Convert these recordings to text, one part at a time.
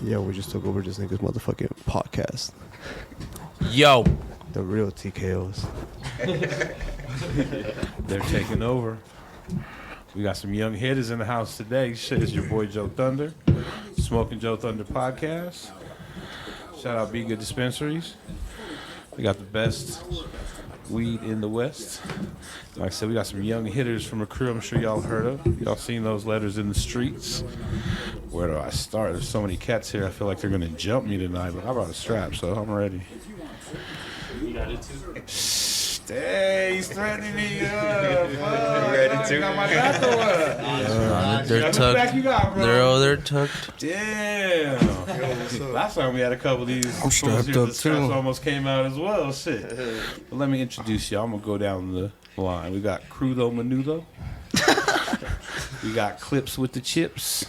Yeah, we just took over this nigga's motherfucking podcast. Yo. The real TKOs. They're taking over. We got some young hitters in the house today. Shit, it's your boy JoeThunder. Smoking JoeThunder podcast. Shout out Be Good Dispensaries. We got the best weed in the West. Like I said, we got some young hitters from a crew I'm sure y'all heard of. Y'all seen those letters in the streets. Where do I start? There's so many cats here. I feel like they're going to jump me tonight, but I brought a strap, so I'm ready. You got it too? Hey, he's threatening me. Ready to? Got my back or what? They're tucked. They're tucked. Damn. Last time we had a couple of these. I'm strapped up the straps too. almost came out as well. Shit. But let me introduce y'all. I'm going to go down the line. We got Crudo Menudo. We got Clips with the Chips.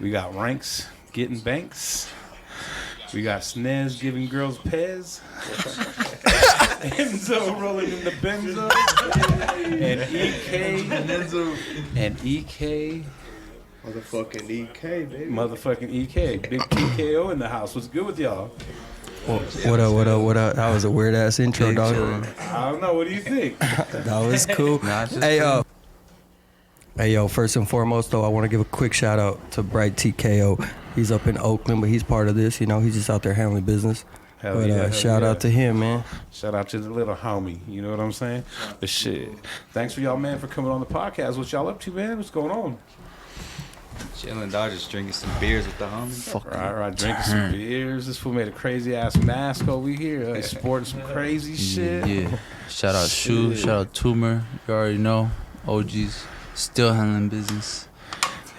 We got Ranks getting banks. We got Snez giving girls Pez. Enzo rolling in the Benzo. And EK. Motherfucking EK, baby. Motherfucking EK. Big TKO in the house. What's good with y'all? What up? That was a weird ass intro, dog. I don't know. What do you think? That was cool. Hey, yo, first and foremost, though, I want to give a quick shout out to Bright TKO. He's up in Oakland, but he's part of this. You know, he's just out there handling business. Shout out to him, man. Shout out to the little homie. You know what I'm saying? But shit. Thanks for y'all, man, for coming on the podcast. What y'all up to, man? What's going on? Chilling, dog. Just drinking some beers with the homies. Right. Drinking some beers. This fool made a crazy ass mask over here. Sporting some crazy shit. Yeah. Shout out Shu. Shout out Tumor. You already know. OGs. Still handling business.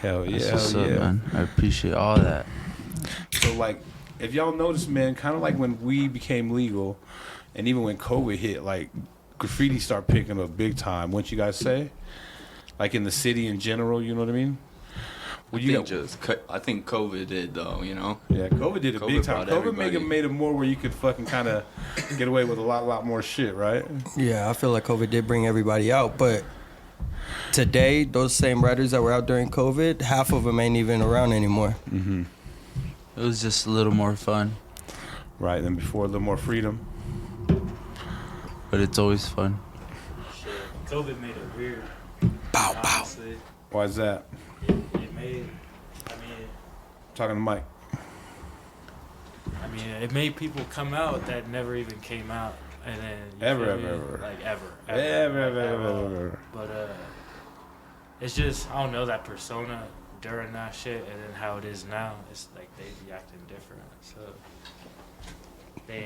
Hell yeah. That's what's up, man. I appreciate all that. So, like, if y'all notice, man, kind of like when weed became legal and even when COVID hit, like, graffiti started picking up big time. Wouldn't you guys say? Like, in the city in general, you know what I mean? I think COVID did, though, you know? Yeah, COVID did it big time. COVID made it more where you could fucking kind of get away with a lot more shit, right? Yeah, I feel like COVID did bring everybody out, but today, those same writers that were out during COVID, half of them ain't even around anymore. Mm-hmm. It was just a little more fun. Right, and before a little more freedom. But it's always fun. COVID made it weird. Bow. Honestly. Why is that? It made, Talking to Mike. it made people come out that never even came out, and then Ever. like ever. But it's just I don't know that persona during that shit, and then how it is now. It's like they be acting different, so.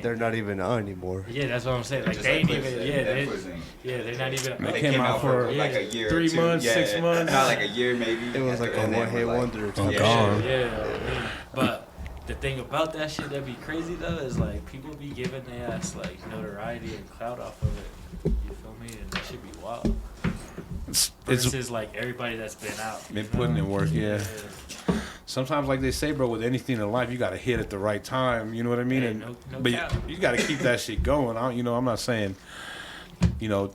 They're not even on anymore. Yeah, that's what I'm saying. Like they ain't even. They're not even. They came out for like a year, 3 months, 6 months. Not like a year, maybe. It was like a one-hit wonder. Yeah. But the thing about that shit that be crazy though is like people be giving their ass like notoriety and clout off of it. You feel me? And that should be wild. Versus like everybody that's been out. Been putting in work, yeah. Sometimes, like they say, bro, with anything in life, you got to hit at the right time. You know what I mean? Yeah, But you got to keep that shit going. I'm not saying,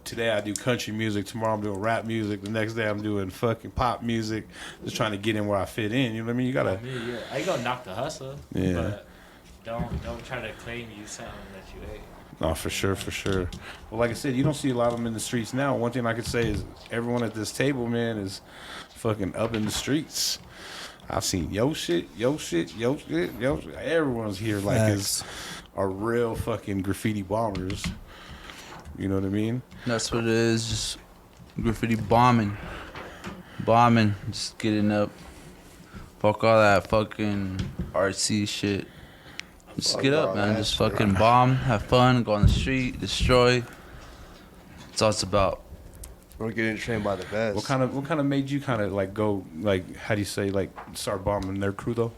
today I do country music, tomorrow I'm doing rap music, the next day I'm doing fucking pop music, just trying to get in where I fit in. You know what I mean? You got to. I ain't gonna knock the hustle. Yeah. But don't try to claim you something that you ain't. No, for sure. Well, like I said, you don't see a lot of them in the streets now. One thing I could say is everyone at this table, man, is fucking up in the streets. I've seen yo shit. Everyone's here like is are real fucking graffiti bombers. You know what I mean? That's what it is. Just graffiti bombing, just getting up. Fuck all that fucking artsy shit. Just get up, man. Just fucking bomb, have fun, go on the street, destroy. That's all it's about. We're getting trained by the best. What kind of made you kind of like go like how do you say like start bombing their crew though?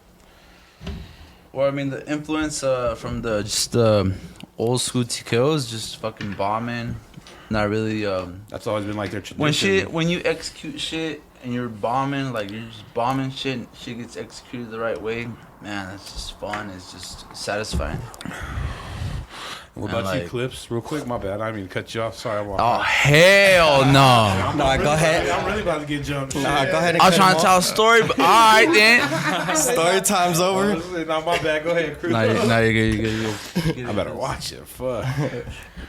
Well, I mean the influence from the old school TKOs, just fucking bombing. Not really. That's always been like their tradition. When you execute shit and you're bombing, like you're just bombing shit, and shit gets executed the right way. Man, that's just fun. It's just satisfying. What And, about you, like- Clips? Real quick, my bad. I didn't mean to cut you off. Sorry, Oh hell no! Nah, go ahead. I'm really about to get jumped. Nah, go ahead and I was cut trying him to tell a off. story, but all right then. Story time's over. Nah, my bad. Go ahead, Chris. No, you're good. You're good. I better watch it. Fuck.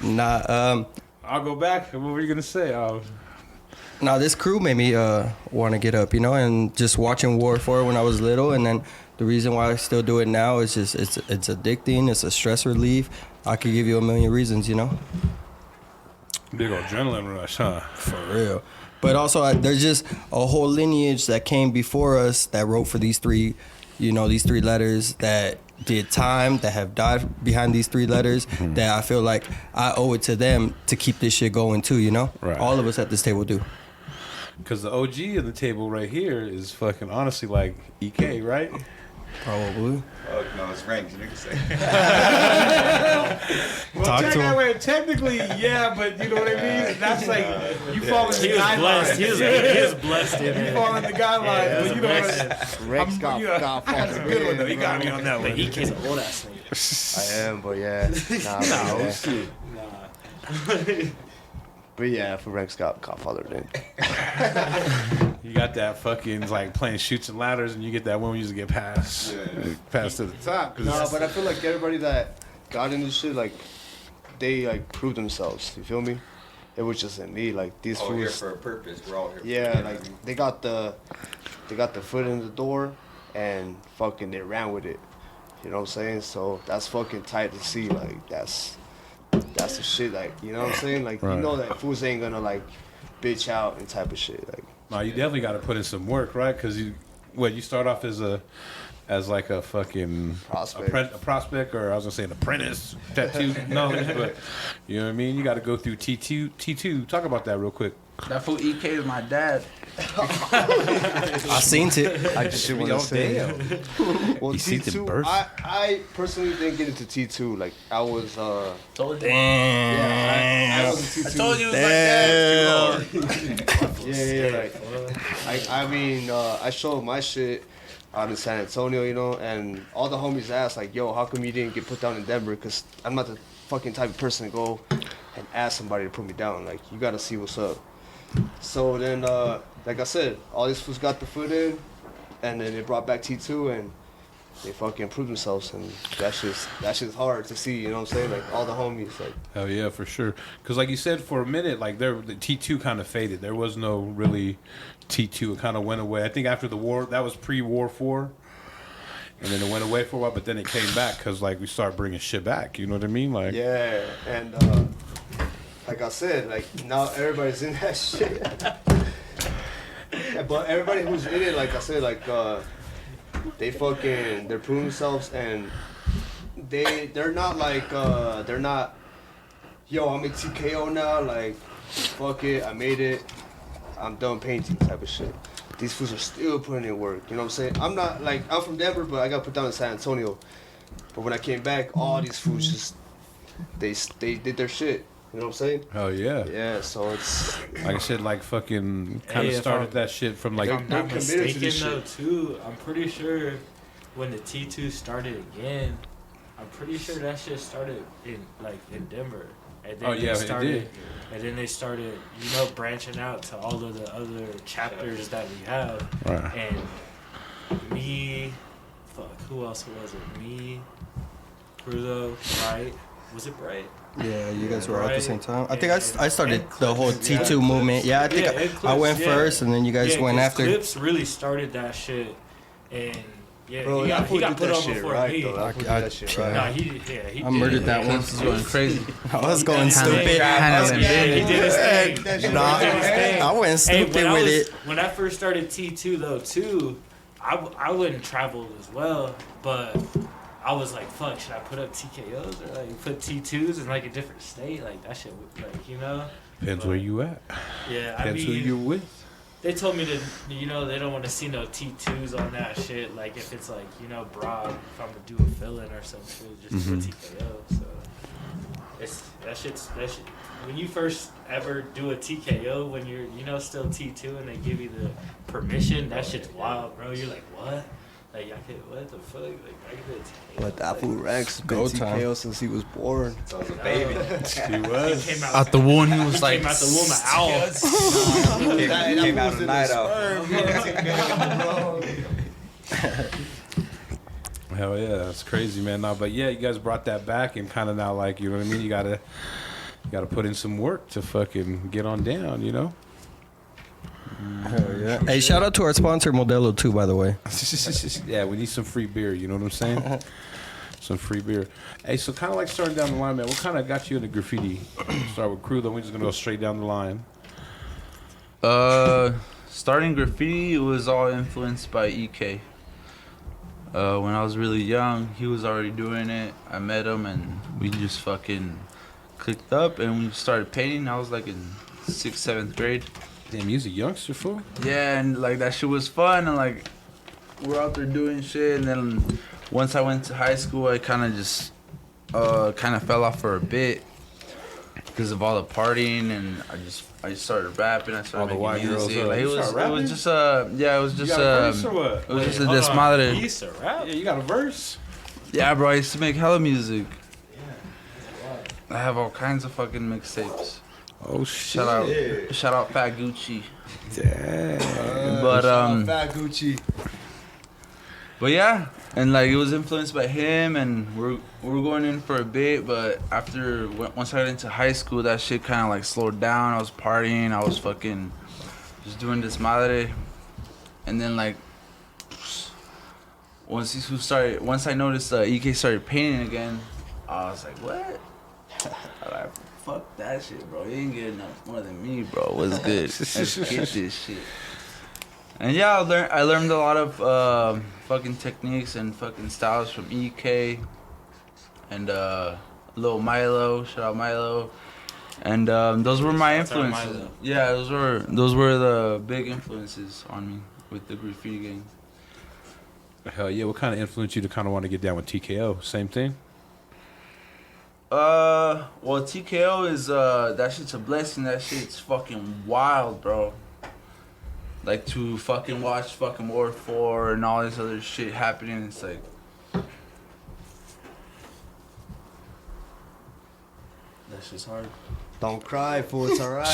Nah, I'll go back. What were you gonna say? Nah, this crew made me want to get up, you know, and just watching War 4 when I was little, and then the reason why I still do it now is just it's addicting, it's a stress relief. I could give you a million reasons, you know, Big adrenaline rush, huh? for real. But also, there's just a whole lineage that came before us that wrote for these three, you know, these three letters that did time, that have died behind these three letters, that I feel like I owe it to them to keep this shit going too, you know? Right. All of us at this table do. Because the OG of the table right here is fucking honestly like EK, right? Probably. Oh, no, it's ranks. You niggas say. Well, Talk to him. wait, technically, yeah, but you know what I mean? That's like, you fall in the He was blessed. guidelines. He was blessed in You it. fall in the guidelines, but you know what? Rex got That's a good one, though. He got me on that But one. he came old ass nigga. I am, but yeah. Nah, but yeah. Nah. But yeah, for Rex got Godfather then. You got that fucking, like, playing shoots and ladders, and you get that one where you just get passed. Passed to the top. 'cause Nah, but I feel like everybody that got into shit, like, they, like, proved themselves. You feel me? It was just in me. Like, these All here fools. for a purpose. We're all here. Yeah, like, they got the foot in the door, and fucking they ran with it. You know what I'm saying? So that's fucking tight to see. Like, that's the shit. Like, you know what I'm saying? Like, Right. you know that fools ain't gonna, like, bitch out and type of shit. Like, No, you definitely got to put in some work, right? Because you start off as like a fucking Prospect. a prospect, or I was gonna say an apprentice, tattoo knowledge, but you know what I mean. You got to go through T2. Talk about that real quick. That fool EK is my dad. I seen it. I just shit want to say. Well, You see the T2, birth? I personally didn't get into T2. Like, I was, Told you. yeah, I was in I T2. told you it was my dad. Yeah. I mean, I showed my shit out in San Antonio, you know, and all the homies asked, like, yo, how come you didn't get put down in Denver? Because I'm not the fucking type of person to go and ask somebody to put me down. Like, you got to see what's up. So then, like I said, all these fools got the foot in, and then they brought back T2, and they fucking proved themselves, and that's just hard to see, you know what I'm saying? Like, all the homies, like, Hell yeah, for sure. Because like you said, for a minute, like the T2 kind of faded. There was no really T2. It kind of went away. I think after the war, that was pre-War 4. And then it went away for a while, but then it came back because, like, we started bringing shit back. You know what I mean? Like, yeah, and like I said, like, now everybody's in that shit. But everybody who's in it, like I said, like, they're proving themselves, and they're not like, they're not, yo, I'm in TKO now, like, fuck it, I made it, I'm done painting type of shit. These fools are still putting in work, you know what I'm saying? I'm not, like, I'm from Denver, but I got put down in San Antonio. But when I came back, all these fools just, they did their shit, you know what I'm saying? hell yeah. Yeah, so it's, Like I said, like fucking kind Hey, of if started I'm- that shit from like. If I'm not They're committed to mistaken, this though, shit. too, I'm pretty sure when the T2 started again, I'm pretty sure that shit started in Denver. And then Oh, yeah, it did. And then they started, you know, branching out to all of the other chapters that we have. Right. And me, who else was it? Me, Cruzo, Bright. Was it Bright? Yeah, you guys were out at the Right. same time. I think I started And the whole Clips, yeah. T2 movement. Yeah, I think Yeah, and I Clips, went yeah. first, and then you guys Yeah, went 'cause after. Clips really started that shit, and yeah, bro, he got did put that on shit before right, me. though. That fool did I- that shit I- right. Nah, he I murdered that one. This is going crazy. I was going Handling stupid. he did his thing. That shit Nah, was in his thing. I went stupid with it. When I first started T2 though too, I wouldn't travel as well, but I was like, fuck, should I put up TKOs or like put T2s in like a different state? Like that shit, like, you know? Depends where you at. Yeah, I Depends who mean, you're with. they told me to, you know, they don't want to see no T2s on that shit. Like if it's like, you know, broad, if I'm gonna do a fill-in or some shit, just do a TKO. So it's that shit. When you first ever do a TKO, when you're, you know, still T2 and they give you the permission, that shit's wild, bro. You're like, what? Like, I could, what the fuck? Like, I could TKO. But that fool Rex been Go TKO time. since he was born. So I was a baby. He was. Came Out the womb, he was he like, came out the womb an owl. Came out of the night out. Hell yeah, that's crazy, man. No, but yeah, you guys brought that back and kind of now, like, you know what I mean? You gotta put in some work to fucking get on down, you know? Hell yeah. Hey, shout out to our sponsor Modelo too, by the way. Yeah, we need some free beer, you know what I'm saying? Some free beer. Hey, so kind of like starting down the line, man, what kind of got you into graffiti? Start with Crew, then we're just gonna go straight down the line. Starting graffiti, it was all influenced by EK. When I was really young, he was already doing it. I met him and we just fucking clicked up and we started painting. I was like in 6th, 7th grade. Damn, you was a youngster, fool. Yeah, and like that shit was fun and like we're out there doing shit. And then once I went to high school, I kind of just fell off for a bit because of all the partying, and I just started rapping. I started All the making white girls, music. huh? Like, You it was started just it was You just got a verse or what? it was just a Hold on. desmadre. He used to rap? Yeah, you got a verse? Yeah, bro, I used to make hella music. I have all kinds of fucking mixtapes. Oh, shit. Shout out Fat Gucci. Damn. But Fat Gucci. But yeah, and like it was influenced by him, and we're going in for a bit. But once I got into high school, that shit kind of like slowed down. I was partying, I was fucking just doing this madre, and then like once I noticed EK started painting again, I was like, what? I'm like, fuck that shit, bro. You ain't getting enough more than me, bro. What's good? Let's get this shit. And yeah, I learned a lot of fucking techniques and fucking styles from EK and Lil Milo. Shout out Milo. And those were my Shout out influences. Milo. Yeah, those were the big influences on me with the graffiti gang. Hell yeah, what kind of influenced you to kind of want to get down with TKO? Same thing? Well, TKO is that shit's a blessing. That shit's fucking wild, bro. Like to fucking watch fucking War 4 and all this other shit happening. It's like that shit's hard. Don't cry, fool. It's alright.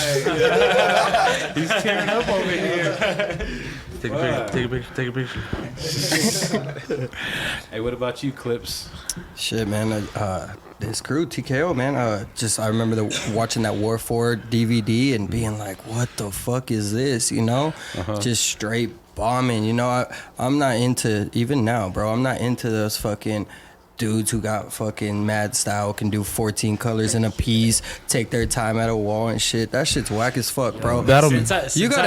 He's tearing up over here. Take a picture. Hey, what about you, Clips? Shit, man. This crew, TKO, man. I remember watching that War 4 DVD and being like, what the fuck is this? You know? Just straight bombing. You know, I'm not into, even now, bro, I'm not into those fucking dudes who got fucking mad style, can do 14 colors in a piece, take their time at a wall and shit. That shit's whack as fuck, bro. You gotta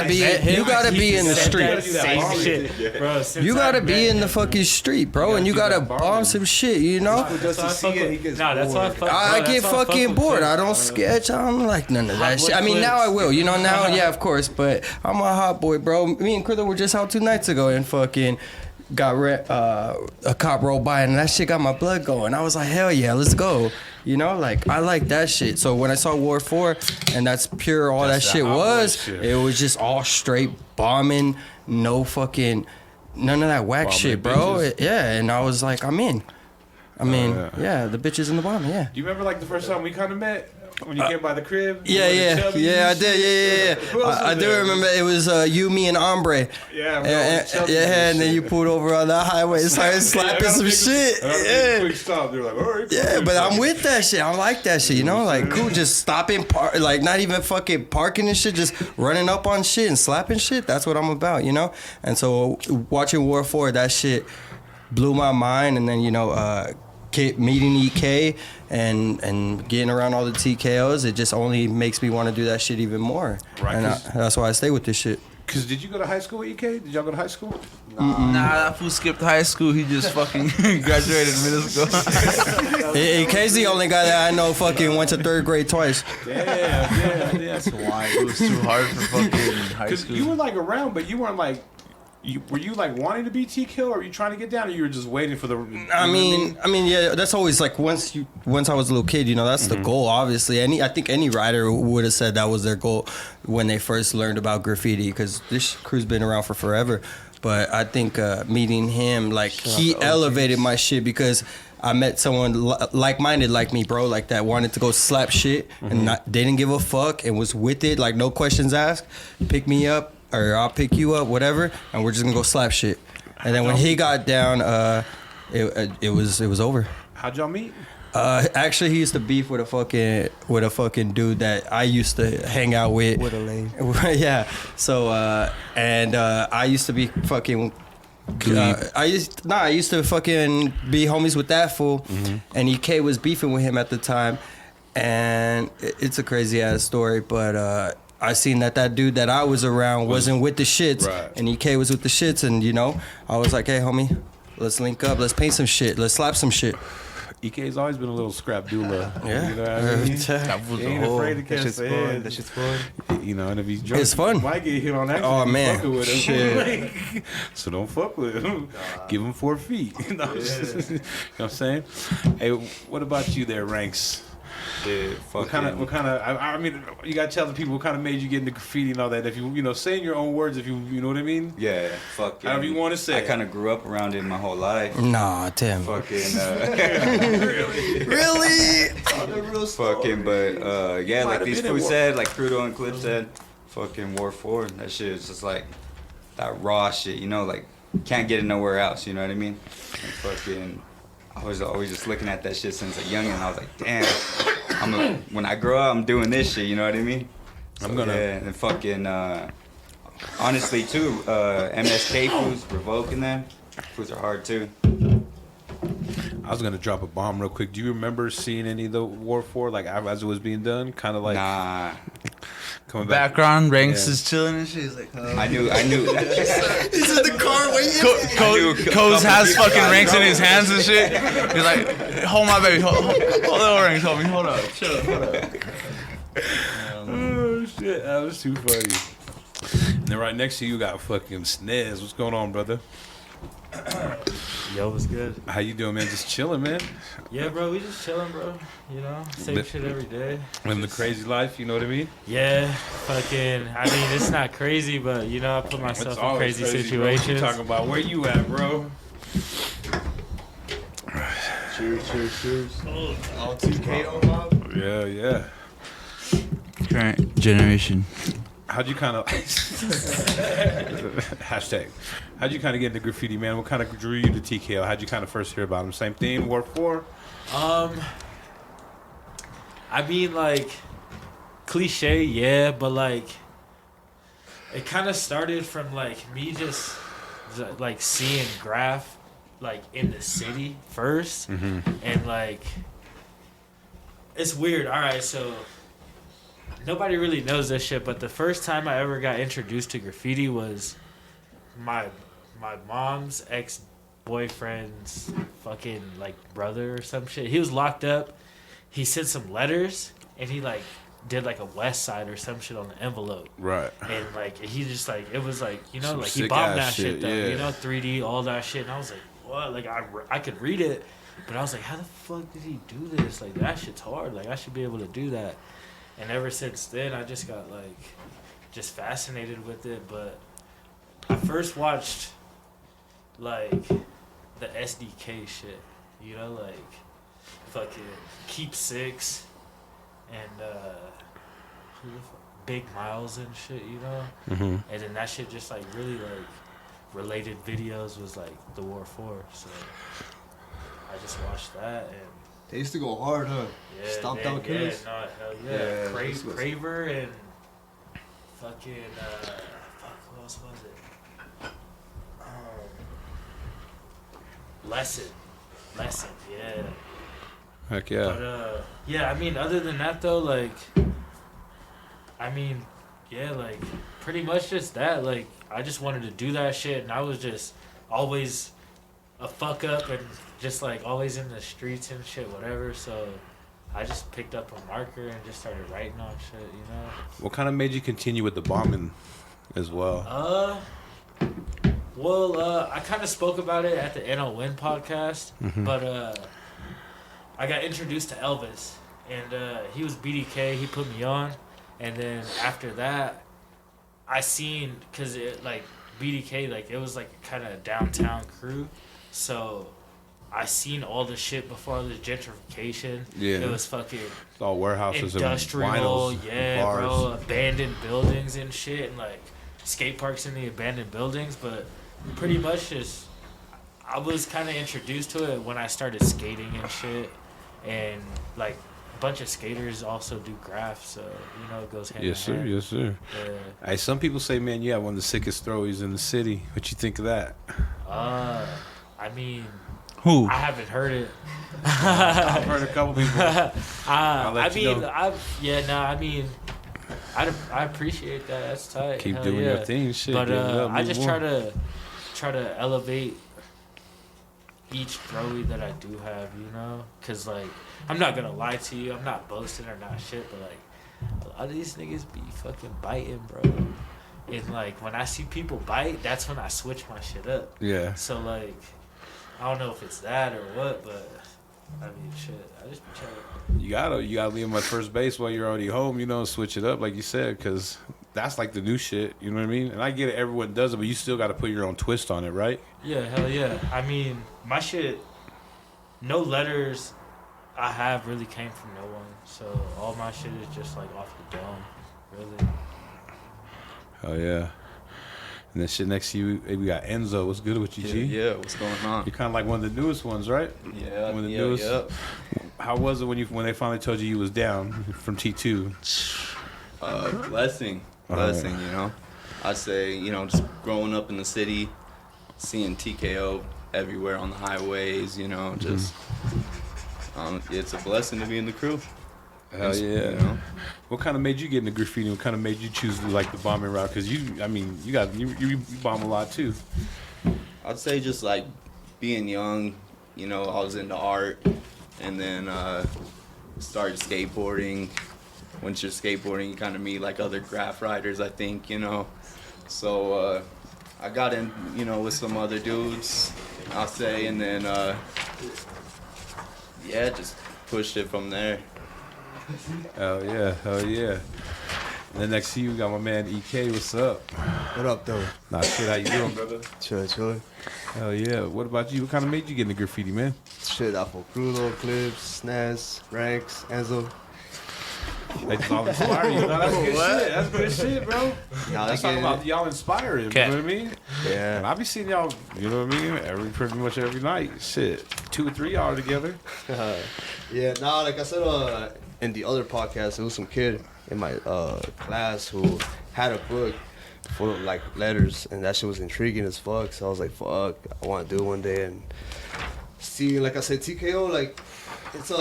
be in the street. Same shit, bro. You gotta be in the fucking street, bro, and you gotta bomb some shit, you know? Just to see it, he gets that's why I fuck. I get fucking bored. I don't sketch. I don't like none of that shit. I mean, now I will, you know, now, yeah, of course, but I'm a hot boy, bro. Me and Krilla were just out 2 nights ago and fucking got a cop rolled by and that shit got my blood going. I was like, hell yeah, let's go. You know, like, I like that shit. So when I saw War 4 and that's pure all that shit was, it was just all straight bombing, no fucking, none of that whack shit, bro. Yeah, and I was like, I'm in. I mean, yeah, the bitches in the bomb, yeah. Do you remember like the first time we kind of met? When you came by the crib? Yeah, I did. I do remember it was you, me, and Ombre. Yeah, and then you pulled over on the highway and started slapping some shit. Yeah. Quick stop. They were like, all right. Yeah, but I'm with that shit. I like that shit, you know? Like, cool, just stopping, like, not even fucking parking and shit, just running up on shit and slapping shit. That's what I'm about, you know? And so watching War 4, that shit blew my mind. And then, you know, meeting EK and getting around all the TKOs, it just only makes me want to do that shit even more. Right, and that's why I stay with this shit. Cause did you go to high school with EK? Did y'all go to high school? Nah, that fool skipped high school. He just fucking graduated middle school. EK's the only guy that I know fucking went to 3rd grade twice. Yeah. That's why. It was too hard for fucking high Cause school. you were like around, but you weren't like. Were you like wanting to be TKO, or were you trying to get down, or you were just waiting for the? I mean, yeah, that's always like once I was a little kid, you know, that's the goal. Obviously, I think any writer would have said that was their goal when they first learned about graffiti, because this crew's been around for forever. But I think meeting him, like, he elevated my shit because I met someone like-minded like me, bro, like that wanted to go slap shit and didn't give a fuck and was with it, like no questions asked. Pick me up or I'll pick you up, whatever, and we're just gonna go slap shit. And then when he got down, it was over. How'd y'all meet? Actually, he used to beef with a fucking dude that I used to hang out with. With a lane. Yeah. So I used to be fucking. I used to fucking be homies with that fool, and EK was beefing with him at the time, and it's a crazy ass story, but I seen that dude that I was around wasn't with the shits, right. and EK was with the shits, and you know, I was like, hey homie, let's link up, let's paint some shit, let's slap some shit. EK's always been a little scrap doula. Yeah. You know what I mean? That was He the ain't whole. afraid to catch the head. That shit's fun. You know, and if he's drunk, It's fun. he might get hit on accident. Oh, if you man. fucking with him. Shit. So don't fuck with him. Give him 4 feet. You know what I'm saying? Hey, what about you there, Ranks? Shit, What kind of? I mean, you gotta tell the people what kind of made you get into graffiti and all that. If you say in your own words, if you know what I mean. Yeah, fucking. However you want to say. I kind of grew up around it my whole life. Nah, damn. Fucking. Really? Fucking, but yeah, Might like have these been in fools War- said, like Crudo and Clip said, fucking War 4. That shit is just like that raw shit, you know, like can't get it nowhere else. You know what I mean? And fucking. I was always just looking at that shit since a youngin'. I was like, damn, when I grow up, I'm doing this shit. You know what I mean? So, yeah, and fucking, honestly too, MSK foods, revoking them, foods are hard too. I was gonna drop a bomb real quick. Do you remember seeing any of the War 4 like as it was being done? Kind of like Nah, coming back. Background, Ranks Yeah. is chilling and shit. He's like, oh. I knew. He's in the car waiting. Coz has fucking Ranks in his hands and shit. He's like, hold my baby, hold on, Ranks, homie, hold up, chill, hold up. Oh shit, that was too funny. And then right next to you got fucking Snez. What's going on, brother? Yo, what's good? How you doing, man? Just chilling, man. Yeah, bro, we just chilling, bro. You know, same shit every day. Living the crazy life, you know what I mean? Yeah, fucking. I mean, it's not crazy, but you know, I put myself It's in always crazy bro. What you situations. talking about? Where you at, bro? Cheers. All TKO mob. Yeah, yeah. Current generation. How'd you kind of hashtag? How'd you kind of get into graffiti, man? What kind of drew you to TKO? How'd you kind of first hear about him? Same thing, War 4? I mean, like, cliche, yeah, but like, it kind of started from like me just like seeing graph like in the city first, and like, it's weird. All right, so nobody really knows this shit, but the first time I ever got introduced to graffiti was my mom's ex-boyfriend's fucking like brother or some shit. He was locked up. He sent some letters and he like did like a West Side or some shit on the envelope. Right. And like he just like it was like, you know, Some like he sick bombed ass that shit though, yeah. you know, 3D, all that shit. And I was like, what? Like I could read it, but I was like, how the fuck did he do this? Like that shit's hard. Like I should be able to do that. And ever since then, I just got like just fascinated with it. But I first watched like the SDK shit, you know, like fucking Keep Six and who the fuck, Big Miles and shit, you know. And then that shit just like really like related videos was like the War 4. So I just watched that and. They used to go hard, huh? Yeah, Stomped man, out killers. Yeah, no, hell yeah. Yeah, Craver and fucking fuck, who else was it? Lesson, yeah. Heck yeah. But yeah, I mean, other than that though, like, I mean, yeah, like, pretty much just that. Like, I just wanted to do that shit, and I was just always a fuck up and just like always in the streets and shit, whatever. So I just picked up a marker and just started writing on shit, you know. What kind of made you continue with the bombing as well? Well, I kind of spoke about it at the NO Win podcast, but I got introduced to Elvis, and he was BDK. He put me on, and then after that, I seen, cause it like BDK, like it was like kind of a downtown crew, so I seen all the shit before the gentrification. Yeah. It was fucking It's all warehouses industrial, and winos, yeah, bars. bro, abandoned buildings and shit, and like skate parks in the abandoned buildings. But pretty much just, I was kind of introduced to it when I started skating and shit, and like a bunch of skaters also do graphs, so you know it goes hand Yes, in sir. hand. Yes, sir. Yeah. Hey, some people say, man, you have one of the sickest throwies in the city. What you think of that? I mean, Who? I haven't heard it. I've heard a couple people. I'll let I you mean, know. I mean, I appreciate that. That's tight. Keep Hell doing yeah. your thing, shit. But get it up, I move just on. try to elevate each throwy that I do have, you know, cause like I'm not gonna lie to you, I'm not boasting or not shit, but like a lot of these niggas be fucking biting, bro. And like when I see people bite, that's when I switch my shit up. Yeah. So like, I don't know if it's that or what, but I mean, shit, I just be trying. You gotta leave him at first base while you're already home, you know, switch it up like you said, because that's like the new shit, you know what I mean? And I get it, everyone does it, but you still got to put your own twist on it, right? Yeah, hell yeah. I mean, my shit, no letters I have really came from no one. So all my shit is just like off the dome, really. Oh yeah. And then shit next to you, hey, we got Enzo. What's good with you, G? Yeah, what's going on? You're kind of like one of the newest ones, right? Yeah, One of the yeah, newest. yeah. How was it when they finally told you was down from T2? Blessing, you know. I'd say, you know, just growing up in the city, seeing TKO everywhere on the highways, you know, just it's a blessing to be in the crew. Hell yeah. You know? What kind of made you get into graffiti? What kind of made you choose like the bombing route? Because you bomb a lot too. I'd say just like being young, you know, I was into art, and then started skateboarding. Once you're skateboarding, you kind of meet like other graph riders, I think, you know. So I got in, you know, with some other dudes, I'll say, and then yeah, just pushed it from there. Hell yeah. And then next to you, we got my man EK. What's up? What up, though? Nah, shit, how you doing, brother? Chilling. Hell yeah. What about you? What kind of made you get into graffiti, man? Shit, Apple Crudo, Clips, Snaz, Ranks, Enzo. They just all inspire you. No, that's good shit. That's good shit, bro. Nah, That's talking about y'all inspiring. You know what I mean? Yeah. And I be seeing y'all, you know what I mean? Pretty much every night. Shit. 2 or 3 y'all together. Yeah, nah, like I said in the other podcast, there was some kid in my class who had a book full of like letters, and that shit was intriguing as fuck. So I was like, fuck, I want to do it one day. And see, like I said, TKO, like it's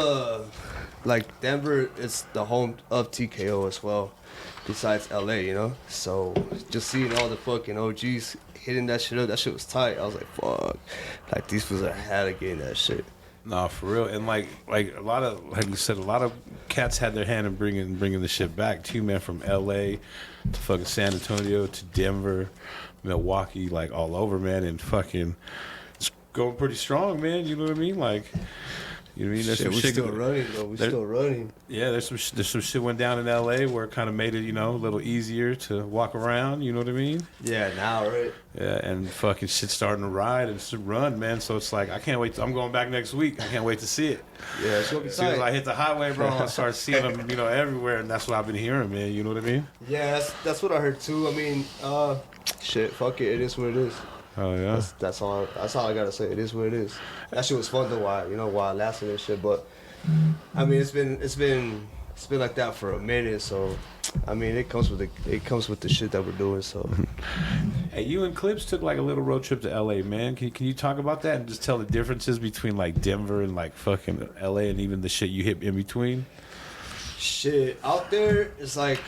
like Denver is the home of TKO as well, besides LA, you know. So just seeing all the fucking OGs hitting that shit up, that shit was tight. I was like, fuck, like these fools are hella getting that shit. Nah, for real. And like a lot of, like you said, a lot of cats had their hand in bringing the shit back too, man. From LA to fucking San Antonio to Denver, Milwaukee, like all over, man. And fucking, it's going pretty strong, man. You know what I mean? Like, you know what I mean? There's Shit, some we shit. still running, though. We there- still running. Yeah, there's some shit went down in LA where it kind of made it, you know, a little easier to walk around. You know what I mean? Yeah, now, right? Yeah, and fucking shit starting to ride and to run, man. So it's like I can't wait. I'm going back next week. I can't wait to see it. Yeah, it's gonna be As soon as I tight. hit the highway, bro, I start seeing them, you know, everywhere, and that's what I've been hearing, man. You know what I mean? Yeah, that's what I heard too. I mean, shit, fuck it. It is what it is. Oh yeah. That's all I gotta say. It is what it is. That shit was fun though, while I lasted and shit. But I mean, it's been like that for a minute. So I mean, it comes with the shit that we're doing. So Hey, you and Clips took like a little road trip to LA, man. Can you talk about that and just tell the differences between like Denver and like fucking LA and even the shit you hit in between? shit out there, it's like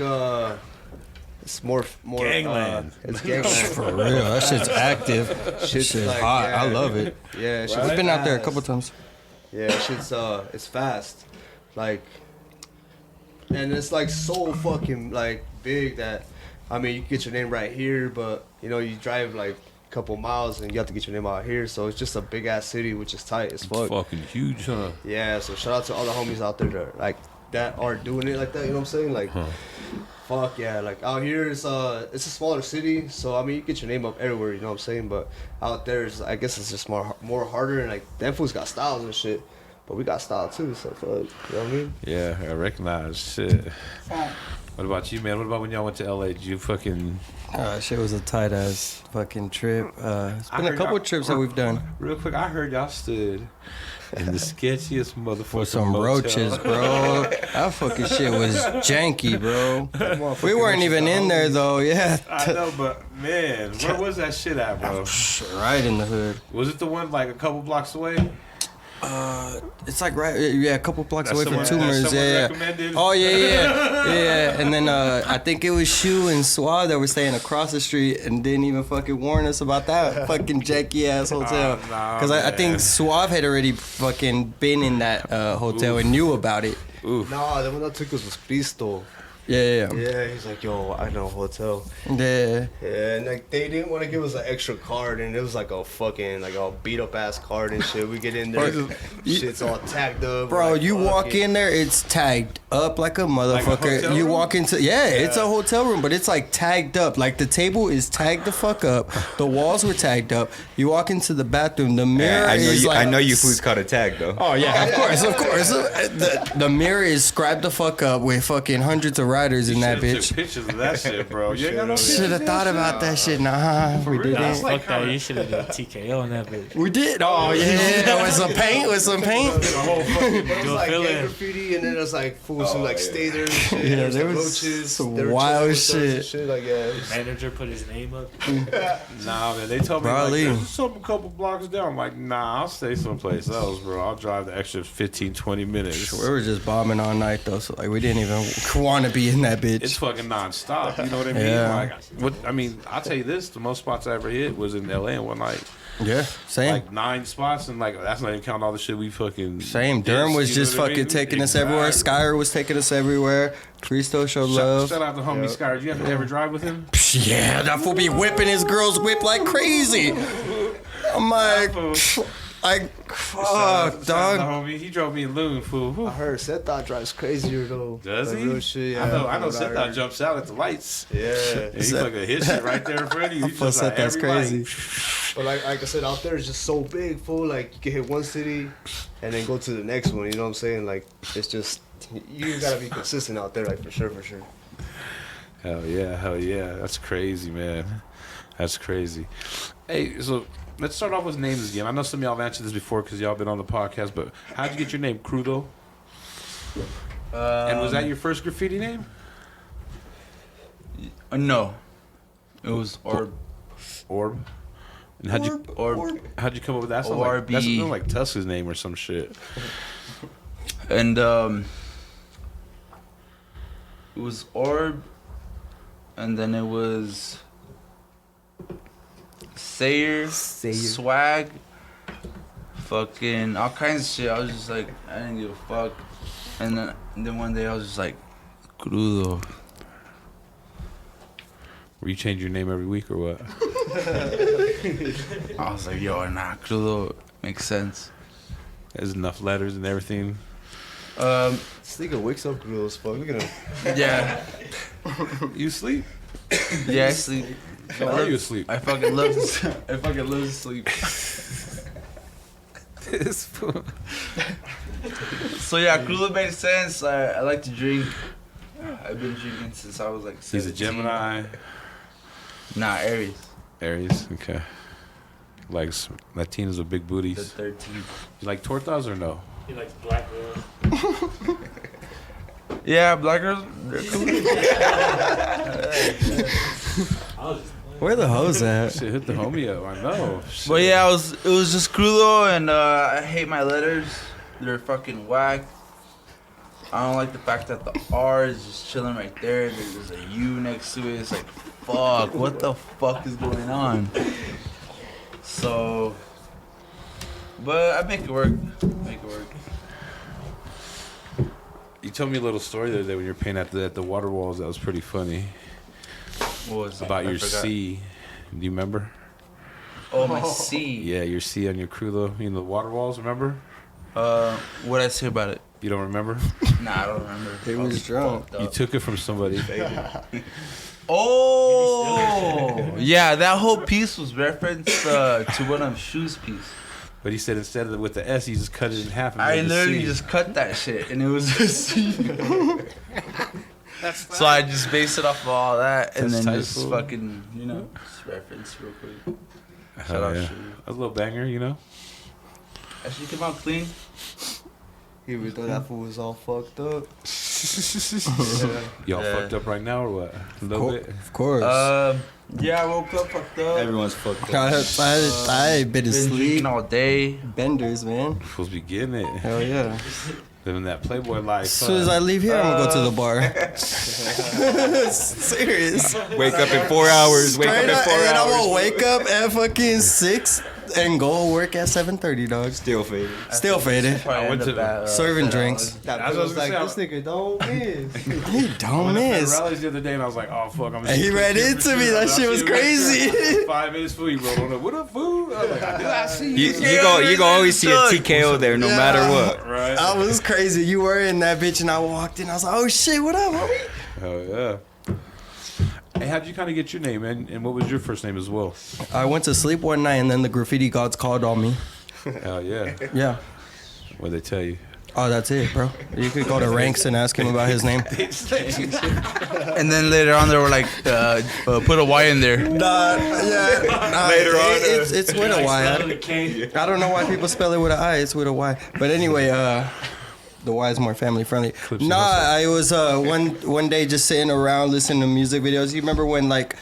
it's more Gangland. It's gangland. For real, that shit's active. Shit's Shit's like, hot. yeah. I love it. Yeah, shit's We've been out there a fast. couple times. Yeah, shit's it's fast, like, and it's like so fucking like big that, I mean, you can get your name right here, but you know you drive like a couple miles and you have to get your name out here. So it's just a big ass city, which is tight as fuck. Fucking huge, huh? Yeah, so shout out to all the homies out there that are doing it like that. You know what I'm saying? Like, Fuck yeah, like out here it's a smaller city, so I mean you get your name up everywhere, you know what I'm saying? But out there is, I guess it's just more harder, and like them fools got styles and shit. But we got style too, so fuck, you know what I mean? Yeah, I recognize shit. What about you, man? What about when y'all went to LA? Did you fucking Shit was a tight ass fucking trip. It's I been a heard couple y'all- trips that we've done. real quick? I heard y'all stood in the sketchiest motherfucker For some motel. roaches, bro. That fucking shit was janky, bro. We weren't even in there though. Yeah, I know, but man, where was that shit at, bro? right in the hood. Was it the one like a couple blocks away? It's like a couple blocks That's away from someone- that's Tumors. someone Yeah. recommended? Oh yeah. And then I think it was Shu and Suave that were staying across the street and didn't even fucking warn us about that fucking janky ass hotel. Because I think man. Suave had already fucking been in that hotel and knew about it. Nah, the one that took us was Cristo. Yeah. Yeah, he's like, yo, I know a hotel. Yeah. Yeah, and like they didn't want to give us an extra card, and it was like a fucking like a beat up ass card and shit. We get in there, shit's all tagged up. Bro, like, you walk fucking- in there, it's tagged up like a motherfucker. hotel You room? walk into it's a hotel room, but it's like tagged up. Like the table is tagged the fuck up. The walls were tagged up. You walk into the bathroom, the mirror is like I know you fools caught a tag though. Oh yeah, of course. The mirror is scribed the fuck up with fucking hundreds of riders in that Should've bitch. took pictures of that shit, bro. You ain't got no Should have thought about that shit. Nah, we real? didn't. That's like Fuck that, you should have done TKO on that bitch. We did. Oh yeah, with some paint. It was Go like fill gang in. graffiti, and then there's like fools who like stay there and shit. Yeah, There's there like was roaches. some They were wild chilling with us and shit. Like, yeah, it's- Manager put his name up. Nah, man. They told me Probably. like, there's some couple blocks down. I'm like, nah, I'll stay someplace else, bro. I'll drive the extra 15, 20 minutes. We were just bombing all night though, so like we didn't even want to be in that bitch. It's fucking nonstop. You know what I mean? Yeah. Like, what I mean, I'll tell you this: the most spots I ever hit was in LA in one night. Yeah, same. Like 9 spots, and like that's not even counting all the shit we fucking. Same. did, Durham was you know just what I fucking mean? taking us everywhere. Exactly. Skyer was taking us everywhere. Cristo showed love. Shout out to homie Sky. Did you have to ever drive with him? Yeah, that fool be whipping his girl's whip like crazy. I'm like, Shout out to the dog. homie. He drove me in Loon, fool. Whew. I heard Seth drives crazier though. Does Like, he? Real shit, yeah. I know. What Seth heard. jumps out at the lights. Yeah. And he fucking hits shit right there in front of you. He Fool just said like that's every crazy. light. But like I said, out there is just so big, fool. Like you can hit one city, and then go to the next one. You know what I'm saying? Like it's just you gotta be consistent out there, like for sure. Hell yeah. That's crazy, man. That's crazy. Hey, so let's start off with names again. I know some of y'all have answered this before because y'all been on the podcast, but how'd you get your name, Crudo? And was that your first graffiti name? No. It was Orb. Orb. And how'd you come up with that? ORB. That sounds like Tuska's name or some shit. And it was Orb, and then it was Sayer, Swag, fucking all kinds of shit. I was just like, I didn't give a fuck. And then one day I was just like, Crudo. Were you change your name every week or what? I was like, yo, nah, Crudo makes sense. There's enough letters and everything. This nigga wakes up real as fuck. Look at him. Yeah, You sleep? yeah, I sleep. How are you asleep? I fucking love to sleep. This fool. So yeah, Crudo made sense. I like to drink. I've been drinking since I was like 17. He's a Gemini. Nah, Aries. Aries, okay. Like Latinos with big The booties. 13th. You like tortas or no? He likes black girls. Yeah, black girls. They're cool. I was just Where the hoes at? Shit, hit the homie up. I know. Shit. But yeah, it was just Crudo, and I hate my letters. They're fucking whack. I don't like the fact that the R is just chilling right there. There's a U next to it. It's like, fuck, what the fuck is going on? So, but I make it work. You told me a little story the other day when you were painting at the water walls. That was pretty funny. What was About I your forgot. C. Do you remember? Oh, my C. Yeah, your C on your crew, though. You know, the water walls, remember? What'd I say about it? You don't remember? Nah, I don't remember. He was drunk. You took it from somebody. Oh, yeah, that whole piece was referenced to one of Shoe's piece. But he said instead of with the S, he just cut it in half. And I made the literally C. just cut that shit, and it was just. So I just based it off of all that, and That's then tight, just fool. fucking, just reference real quick. Shout Hell out yeah. Shoe. That's a little banger, you know? That shit came out clean. Even though that fool was all fucked up. Y'all Yeah. fucked up right now or what? A little bit. Of course. Yeah, I woke up fucked up. Everyone's fucked up. I ain't been Been asleep. drinking all day. Benders, man. Supposed to be getting it. Hell yeah. Living that Playboy life. As soon as I leave here, I'm gonna go to the bar. Serious. Wake up in 4 hours. Wake up Straight in up, 4 and then I'm hours. gonna wake up at fucking 6 and go work at 7:30, dog. Still faded. Still faded. I went to Serving drinks. That That's fool what I was was like, gonna this say. nigga don't miss. He don't went up at miss. rallies the other day and I was like, oh fuck, I'm And he ran into me. That shit was crazy. 5 minutes food, he rolled on it. What up, food? I was like, I knew I see You, you. you go always see a TKO there, no Yeah. matter what. Right? I was crazy. You were in that bitch, and I walked in. I was like, "Oh shit, what up, homie?" Hell yeah. Hey, how'd you kind of get your name, man? And what was your first name as well? I went to sleep one night, and then the graffiti gods called on me. Hell yeah. Yeah. What'd they tell you? Oh, that's it, bro. You could go to Ranks and ask him about his name. And then later on, they were like, put a Y in there. Later on, it's with a Y. Spell the K. I don't know why people spell it with an I. It's with a Y. But anyway, the Y is more family friendly. Clips Nah, and hustle. I was one day just sitting around listening to music videos. You remember when like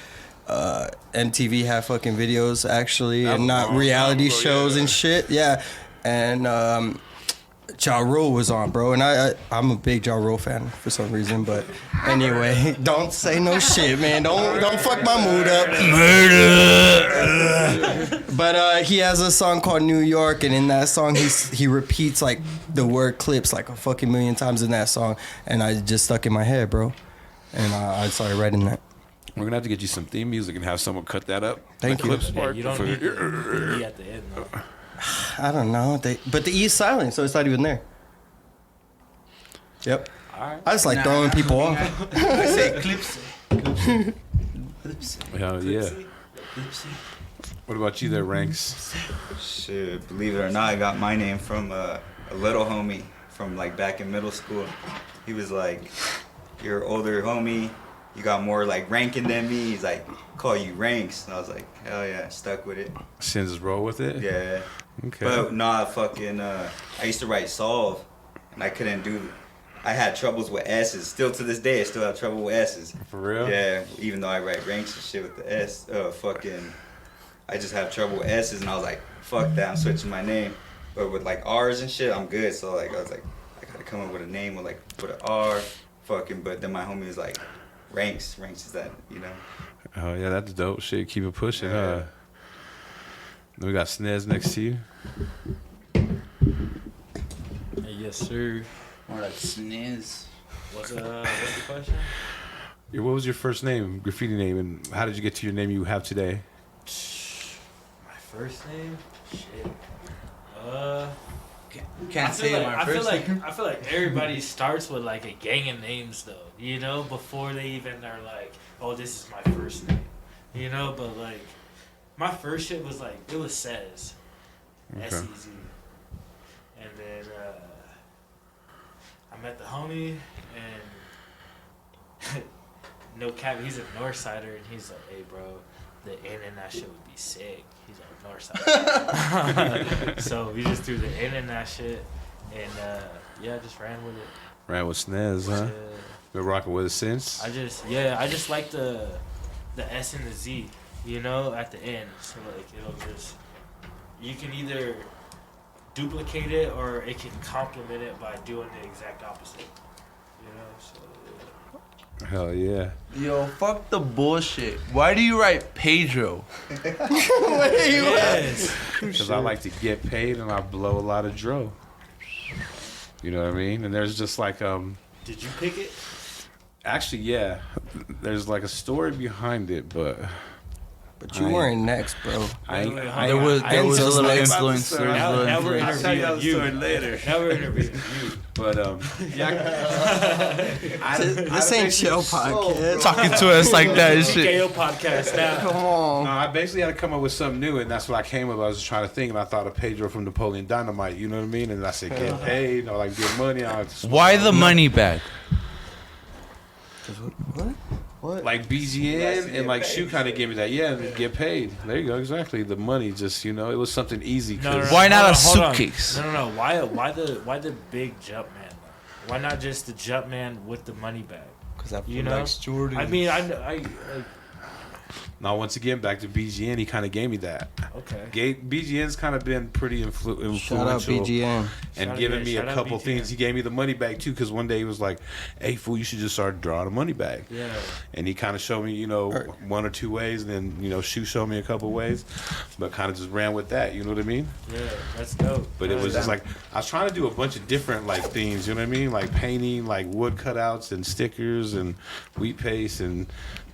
MTV had fucking videos actually, That and was not long reality time ago, shows yeah. and shit? Yeah, and Ja Rule was on, bro, and I'm a big Ja Rule fan for some reason. But anyway, don't say no shit, man. Don't fuck my mood up. But he has a song called New York, and in that song he repeats like the word clips like a fucking million times in that song, and I just stuck in my head, bro. And I started writing that. We're gonna have to get you some theme music and have someone cut that up. Thank The you. clips Yeah, part you don't for- need the E at the end, though. I don't know, but the E is silent, so it's not even there. Yep. Alright. I just like throwing people off. I say clips. Hell yeah. What about you there, Ranks? Shit, believe it or not, I got my name from a little homie from like back in middle school. He was like, "You're an older homie. You got more like ranking than me." He's like, "Call you Ranks," and I was like, "Hell yeah!" Stuck with it. Shins just roll with it? Yeah. Okay. But nah, fucking. I used to write solve, and I couldn't do. I had troubles with S's. Still to this day, I still have trouble with S's. For real? Yeah, even though I write ranks and shit with the S. Fucking. I just have trouble with S's, and I was like, fuck that, I'm switching my name. But with like R's and shit, I'm good. So like, I was like, I gotta come up with a name with like, put an R, fucking. But then my homie was like, Ranks. Ranks is that, you know? Oh yeah, that's dope shit. Keep it pushing, huh? Then we got Snez next to you. Hey, yes, sir. More like sniz. What's the question? What was your first name, graffiti name, and how did you get to your name you have today? My first name? Shit. Can't say it, my first name. I feel like everybody starts with like a gang of names though, you know, before they even are like, oh, this is my first name, you know. But like, my first shit was like, it was Sez, Okay. S-E-Z, and then I met the homie and no cap, he's a Northsider and he's like, hey bro, the N in that shit would be sick. He's like Northside. So we just threw the N in that shit and yeah, just ran with it. Ran with Snez, huh? Yeah. Been rocking with it since? I just like the S and the Z, you know, at the end. So like it'll just, you can either duplicate it or it can complement it by doing the exact opposite. You know, so yeah. Hell yeah. Yo, fuck the bullshit. Why do you write Pedro? Yes. Because I like to get paid and I blow a lot of dro. You know what I mean? And there's just like, Did you pick it? actually, yeah. There's like a story behind it, but But you weren't next, bro. There was a little influence. Now we're I'll tell y'all interviewing the you. story later. Now we're interviewing you. But This ain't chill podcast. Talking to us like that and shit. TKO podcast now. Come on. No, I basically had to come up with something new, and that's what I came up with. I was just trying to think, and I thought of Pedro from Napoleon Dynamite. You know what I mean? And I said, get paid, or like get money. Why the money bag? What? Like BGN and like Shoe kind of gave me that. Yeah, and get paid. There you go. Exactly. The money, just it was something easy. No. Why not a Hold on. suitcase? No. Why the big jump man? Though? Why not just the jump man with the money bag? Because I You feel know? like Jordan. I mean, I Now, once again, back to BGN, he kind of gave me that. okay. BGN's kind of been pretty influential. Shout out BGN. And Shout giving out- me a shout out couple BGN. things. He gave me the money bag too, because one day he was like, "Hey fool, you should just start drawing a money bag." Yeah. And he kind of showed me, one or two ways, and then Shoe showed me a couple ways, but kind of just ran with that. You know what I mean? Yeah, that's dope. But it was just like I was trying to do a bunch of different like themes. You know what I mean? Like painting, like wood cutouts and stickers and wheat paste and.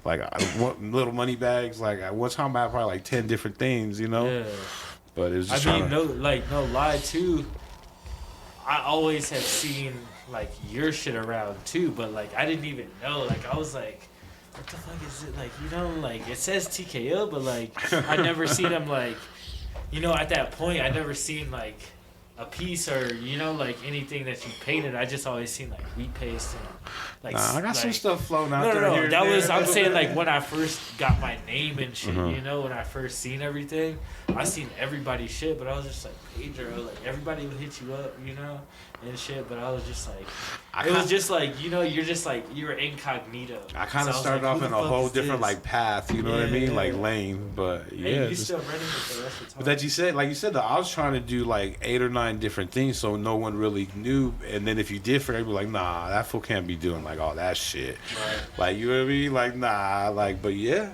Like I want little money bags. Like one time I had probably like 10 different themes, Yeah. But it was just I mean, trying no lie too. I always have seen like your shit around too, but like I didn't even know. Like I was like, what the fuck is it? Like like it says TKO, but like I never seen him like, at that point I never seen like a piece or like anything that you painted. I just always seen like wheat paste and like. I got some like- stuff floating out there. No. here and That there. was I'm saying like when I first got my name and shit. Uh-huh. When I first seen everything, I seen everybody's shit, but I was just like Pedro. Like everybody would hit you up, and shit. But I was just like, it was just like you're just like you were incognito. I kind So of was started like, off who in the a fuck whole is different this? like path, you know what I mean, Yeah. like lane. But Hey, yeah, you just- still running with the rest of the time. but that you said, like you said, I was trying to do like 8 or 9 different things, so no one really knew. And then if you did, for everybody, like, nah, that fool can't be doing like all that shit. Right. Like you know what I mean? Like nah, like but yeah,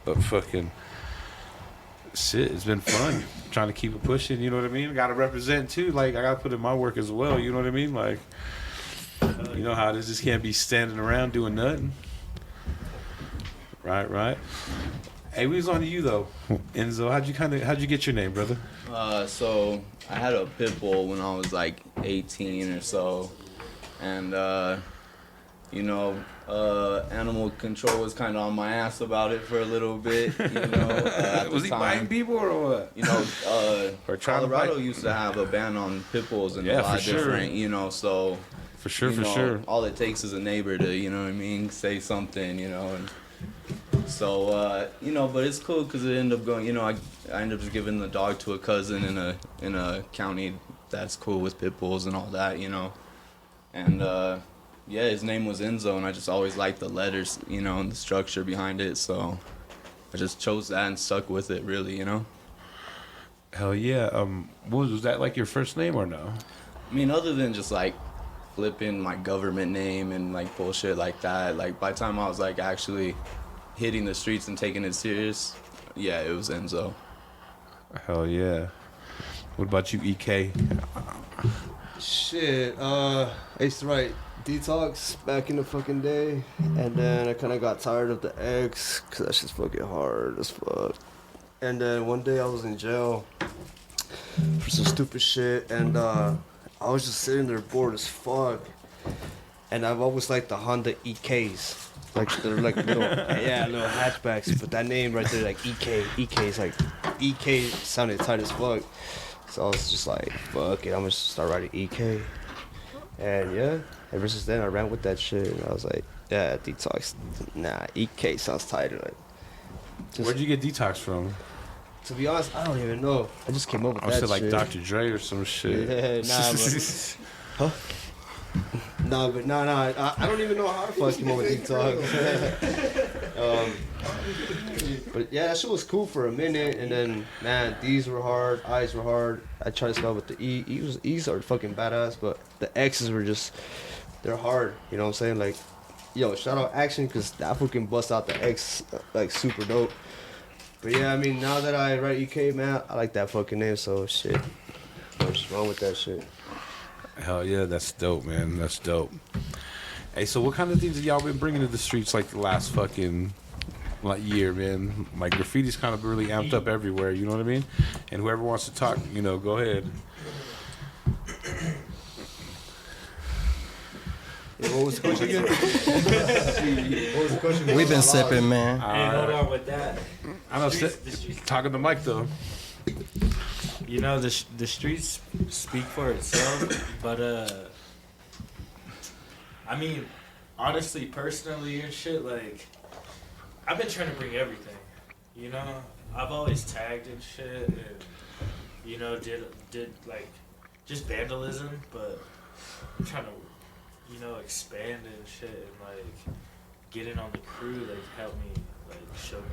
But fucking shit, it's been fun trying to keep it pushing. You know what I mean? Got to represent too. Like I got to put in my work as well. You know what I mean? Like you know how it is. Just can't be standing around doing nothing. Right. Hey, we was on to you though, Enzo. How'd you get your name, brother? So I had a pit bull when I was like 18 or so, and animal control was kind of on my ass about it for a little bit. At Was the he time. biting people or what? Or trying to Colorado bite? used to have a ban on pit bulls and Yeah, a lot for of sure. different, so For sure, you for know, sure. all it takes is a neighbor to, say something, and so, but it's cool because it ended up going, I ended up just giving the dog to a cousin in a county that's cool with pit bulls and all that, and, his name was Enzo, and I just always liked the letters, and the structure behind it, so I just chose that and stuck with it, really, Hell yeah. Was that like your first name or no? I mean, other than just like flipping my government name and like bullshit like that, like by the time I was like actually hitting the streets and taking it serious, yeah, it was Enzo. Hell yeah. What about you, EK? Shit, I used to write Detox back in the fucking day, and then I kind of got tired of the X, because that shit's fucking hard as fuck. And then one day I was in jail for some stupid shit, and I was just sitting there bored as fuck. And I've always liked the Honda EKs. Like, they're like little hatchbacks, but that name right there, like EK is like, EK sounded tight as fuck. So I was just like, fuck it, I'm gonna start writing EK. And yeah, ever since then I ran with that shit. And I was like, yeah, Detox, nah, EK sounds tighter. Like, Where'd you get Detox from? to be honest, I don't even know. I just came up with I that said like shit. Dr. Dre or some shit. Yeah, nah, but I don't even know how the fuck I came up with Detox. But yeah, that shit was cool for a minute, and then man, D's were hard, I's were hard. I tried to spell with the E. E's are fucking badass, but the X's were just, they're hard. You know what I'm saying? Like, yo, shout out Action, cause that fucking bust out the X like super dope. But yeah, I mean, now that I write EK, man, I like that fucking name. So shit, what's wrong with that shit? Hell yeah, that's dope, man. That's dope. Hey, so what kind of things have y'all been bringing to the streets like the last like year, man. Like graffiti's kind of really amped up everywhere. You know what I mean? And whoever wants to talk, you know, go ahead. Yeah, what was the question again? What was the question? We've been sipping, man. Hey, hold on with that. I know. The streets, Talking to Mike though. you know, the streets speak for itself, but I mean, honestly, personally and shit, like, I've been trying to bring everything, you know? I've always tagged and shit, and, you know, did like, just vandalism, but I'm trying to, you know, expand and shit, and, like, get in on the crew, like, help me, like, show me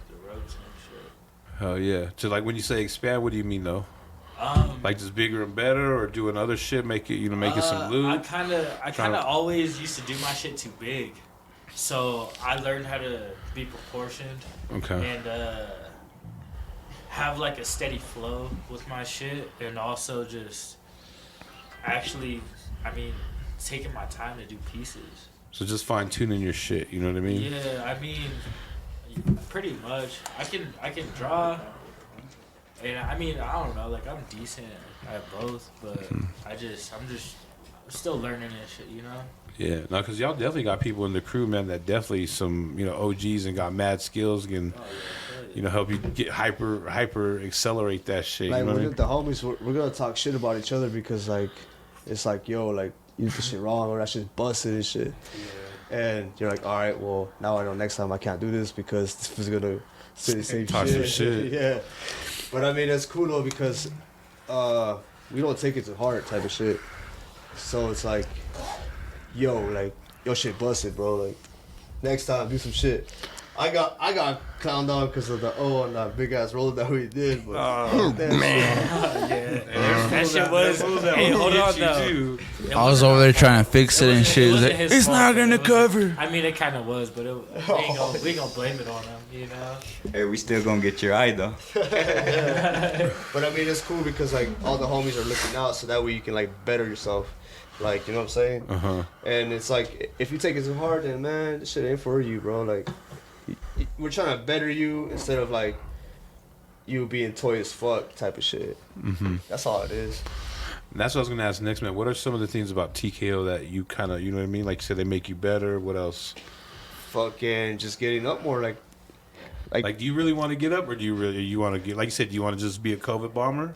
the ropes and shit. Hell yeah. So like when you say expand, what do you mean though? Like just bigger and better, or doing other shit, make it, you know, make it some loot. I kind of always used to do my shit too big, so I learned how to be proportioned Okay. and have like a steady flow with my shit, and also just actually, I mean, taking my time to do pieces. So just fine tuning your shit. You know what I mean? Yeah, I mean, pretty much. I can draw. And I mean, I don't know, like I'm decent at both, but I'm still learning this shit, you know? Yeah, no, because y'all definitely got people in the crew, man, that definitely some, you know, OGs and got mad skills and, you know, help you get hyper accelerate that shit. Like, you know what I we're mean? the homies, we're gonna talk shit about each other because, like, it's like, yo, like, you did this shit wrong or that shit's busted and shit. Yeah. And you're like, all right, well, now I know next time I can't do this because this is gonna say the same Talk some shit. Yeah. But I mean, it's cool though because we don't take it to heart type of shit. So it's like, yo, like, your shit busted, bro. Like, next time, do some shit. I got clowned on because of the on that big ass roller that we did. But That shit was. Hey, hold on though. I was over there trying to fix it and shit. It was like, it's not gonna cover. I mean, it kind of was, but we ain't gonna blame it on him, you know. Hey, we still gonna get your eye though. But I mean, it's cool because like all the homies are looking out, so that way you can like better yourself. Like, you know what I'm saying? And it's like, if you take it too hard, then man, this shit ain't for you, bro. Like, we're trying to better you instead of like you being toy as fuck type of shit. That's all it is. And that's what I was gonna ask next, man. What are some of the things about TKO that you kind of, you know what I mean? Like you said, they make you better. What else? Fucking just getting up more, like. Like, do you really want to get up, or do you want to get, like you said, do you want to just be a COVID bomber,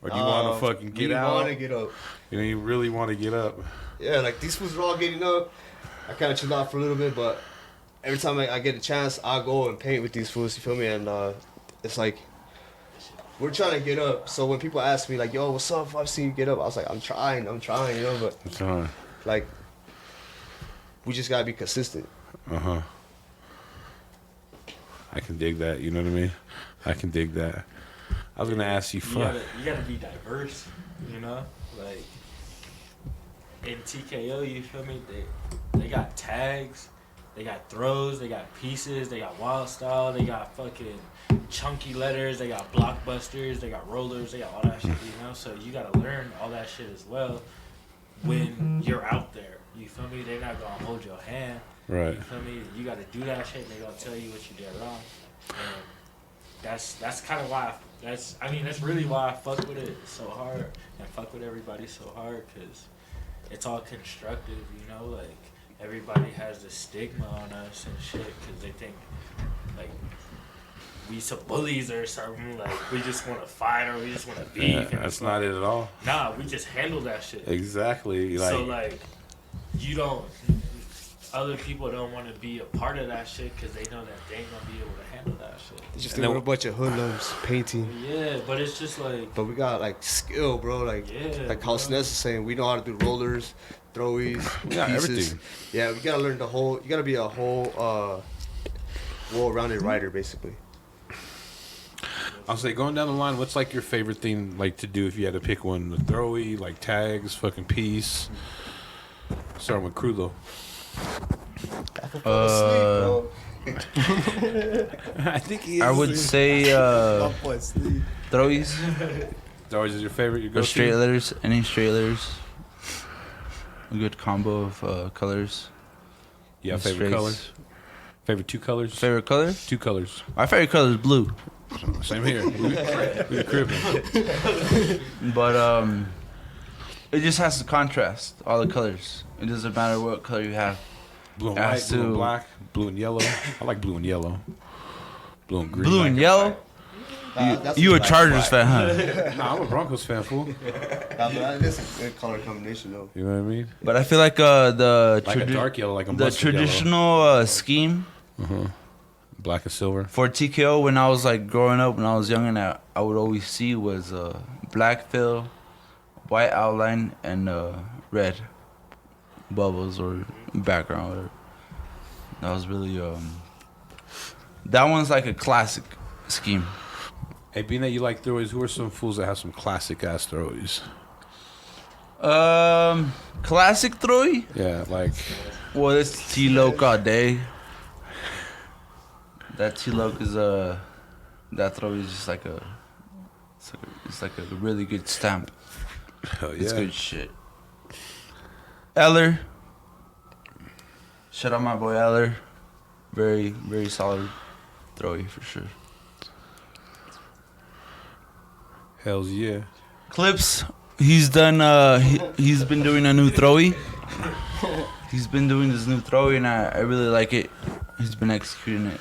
or do you want to fucking get out? You want to get up. You know, you really want to get up. Yeah, like these fools are all getting up. I kind of chill out for a little bit, but every time I get a chance, I'll go and paint with these fools. You feel me? And it's like we're trying to get up. So when people ask me like, "Yo, what's up? I've seen you get up," I was like, "I'm trying, you know." But like, we just gotta be consistent. I can dig that. You know what I mean? I can dig that. I was gonna ask you, You gotta be diverse, you know. Like in TKO, you feel me? They got tags, they got throws, they got pieces, they got wild style, they got fucking chunky letters, they got blockbusters, they got rollers, they got all that shit, you know. So you gotta learn all that shit as well when you're out there. You feel me? They're not gonna hold your hand. Right. You feel me? You gotta do that shit, and they're gonna tell you what you did wrong. And that's kind of why. That's really why I fuck with it so hard and fuck with everybody so hard, because it's all constructive, you know. Like everybody has this stigma on us and shit because they think like we some bullies or something. Like we just want to fight or we just want to beef. Yeah, that's not it at all. Nah, we just handle that shit. Exactly. So like you don't. Other people don't want to be a part of that shit because they know that they ain't gonna be able to handle that shit. Just a bunch of hoodlums painting. Yeah, but it's just like. But we got like skill, bro. Like how Sness is saying, we know how to do rollers, throwies, we got pieces. everything. Yeah, we gotta learn the whole. You gotta be a whole well-rounded rider, basically. I'll say, going down the line, what's like your favorite thing like to do if you had to pick one? The throwy, like tags, fucking piece. Starting with crew though. I think he is. I would say throwies Throwies is your favorite? Your or straight letters. Any straight letters. A good combo of colors. Yeah, and favorite straights. colors. Favorite two colors? Favorite color? Two colors. My favorite color is blue. Same here. We crippin'. But it just has to contrast all the colors. It doesn't matter what color you have. Blue and Has white, blue and to- black, blue and yellow. I like blue and yellow. Blue and green. Blue and yellow? You a Chargers fan, huh? Nah, I'm a Broncos fan, fool. That's a good color combination, though. You know what I mean? But I feel like the Like a dark yellow, like a the mustard traditional scheme yellow. Black and silver. for TKO when I was like growing up, when I was young, and I would always see was black fill, white outline, and red bubbles or background. Whatever. That was really that one's like a classic scheme. Hey, being that you like throwaways, who are some fools that have some classic ass throwaways? Classic throwy? Yeah, like Well, it's T-Loc all day. That T-Loc is that throw is just like it's like a really good stamp. hell It's yeah. good shit. Eller. Shout out my boy Eller. Very, very solid throwy for sure. Hells yeah. Clips. He's done. He's been doing a new throwy. He's been doing this new throwy, and I really like it. He's been executing it.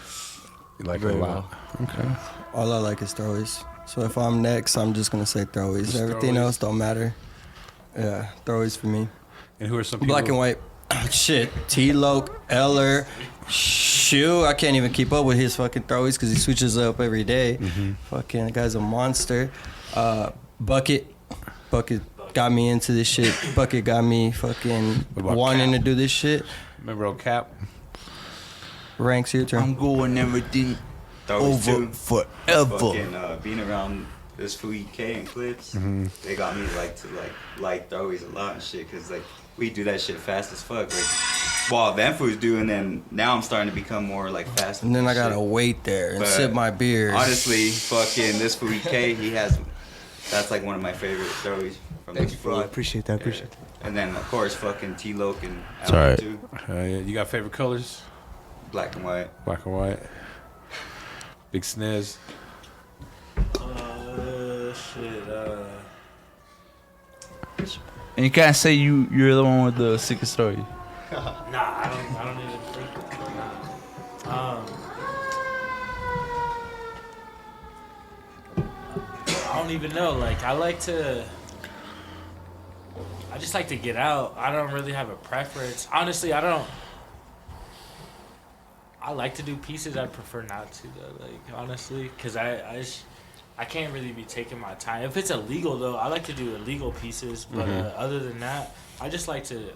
You like it Very a lot. well. Okay. All I like is throwies. So if I'm next, I'm just gonna say throwies. Just Everything throwies. else don't matter. Yeah, throwies for me. And who are some people? Black and white. Shit. T-Loc, Eller, Shoe. I can't even keep up with his fucking throwies because he switches up every day. Fucking that guy's a monster. Bucket got me into this shit. Bucket got me fucking What about wanting Cap? to do this shit. Remember old Cap? Ranks your turn. I'm going everything Throwaways over too. forever. Fucking being around this fool EK and Clips, they got me to like throwaways a lot and shit, cause like we do that shit fast as fuck. Like while them fools do, and then now I'm starting to become more like fast. And then I shit. gotta wait there and But sip my beer. Honestly, fucking this fool EK, that's like one of my favorite throwaways from Thank this you, bro. I fool. appreciate that. Appreciate that. And then of course fucking T-Loc and It's alright. too, Yeah. You got favorite colors? black and white. Black and white. Big Snez. Shit. And you can't say you're the one with the sickest story. Nah, I don't even think. Nah. I don't even know. Like, I just like to get out. I don't really have a preference. Honestly, I like to do pieces. I prefer not to though. Like, honestly, because I can't really be taking my time. If it's illegal though, I like to do illegal pieces. But other than that, I just like to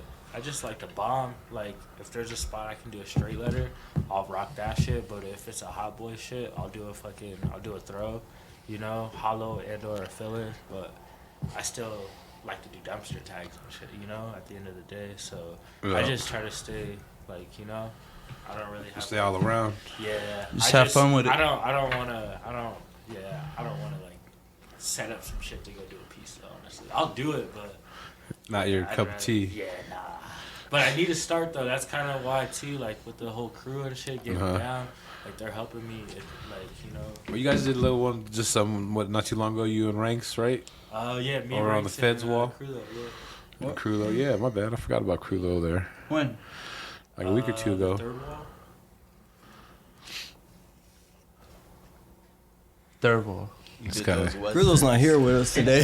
bomb. Like, if there's a spot I can do a straight letter, I'll rock that shit. But if it's a hot boy shit, I'll do a throw, you know, hollow and or a filler. But I still like to do dumpster tags and shit, you know, at the end of the day. So I Yeah. just try to stay, like, you know, I don't really have Stay all around. yeah. Just have fun with it. I don't want to like set up some shit to go do a piece though, honestly. I'll do it, but Not your I'd cup rather- of tea. Yeah, nah. But I need to start though. That's kind of why too. Like with the whole crew and shit getting down, like they're helping me. Like, you know. Well, you guys did a little one just not too long ago. You and Ranks, right? Yeah, me Or and on the Ranks Feds and, wall? Crew, yeah. Crulo. Yeah, my bad. I forgot about Crulo there. When? Like a week or two The ago. third wall? Third wall. It's kinda, Grillo's not here with us today.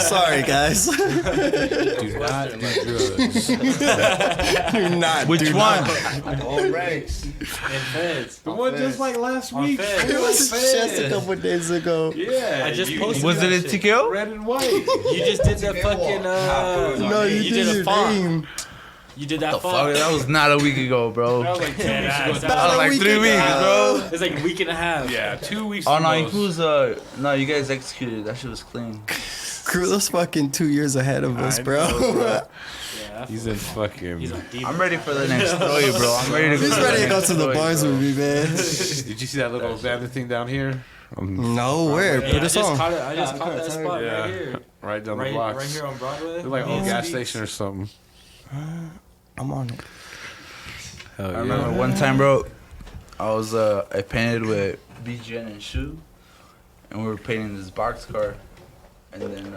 Sorry, guys. do not do drugs. Do not. Which do one? not. All ranks. And Feds. The one just like last On week. Feds. It was just a couple days ago. Yeah. I just you- posted Was it that a shit. TKO? Red and white. You just did the fucking. No, you did did a your font. name. You did that The font. fuck? That was not a week ago, bro. That was like 2 Yeah, weeks nah, ago. it's That not was a like week 3 weeks, ago. bro. It's like a week and a half. Yeah, 2 weeks Oh ago. no, he was no, you guys executed. That shit was clean. Grillo's fucking 2 years ahead of us, bro. Yeah, He's in fucking. he's on demon. I'm ready for the next story, bro. I'm ready to go. He's ready to go to the next bars story, with me, man. Did you see that little abandoned thing down here? No, where? Yeah, Put us on. I just caught that spot Yeah. right here. Right down the Right, block. right here on Broadway. It's like a Me old and gas Speaks. station or something. I'm on it. Hell I yeah. remember one time, bro. I painted with BGN and Shoe, and we were painting this box car, and then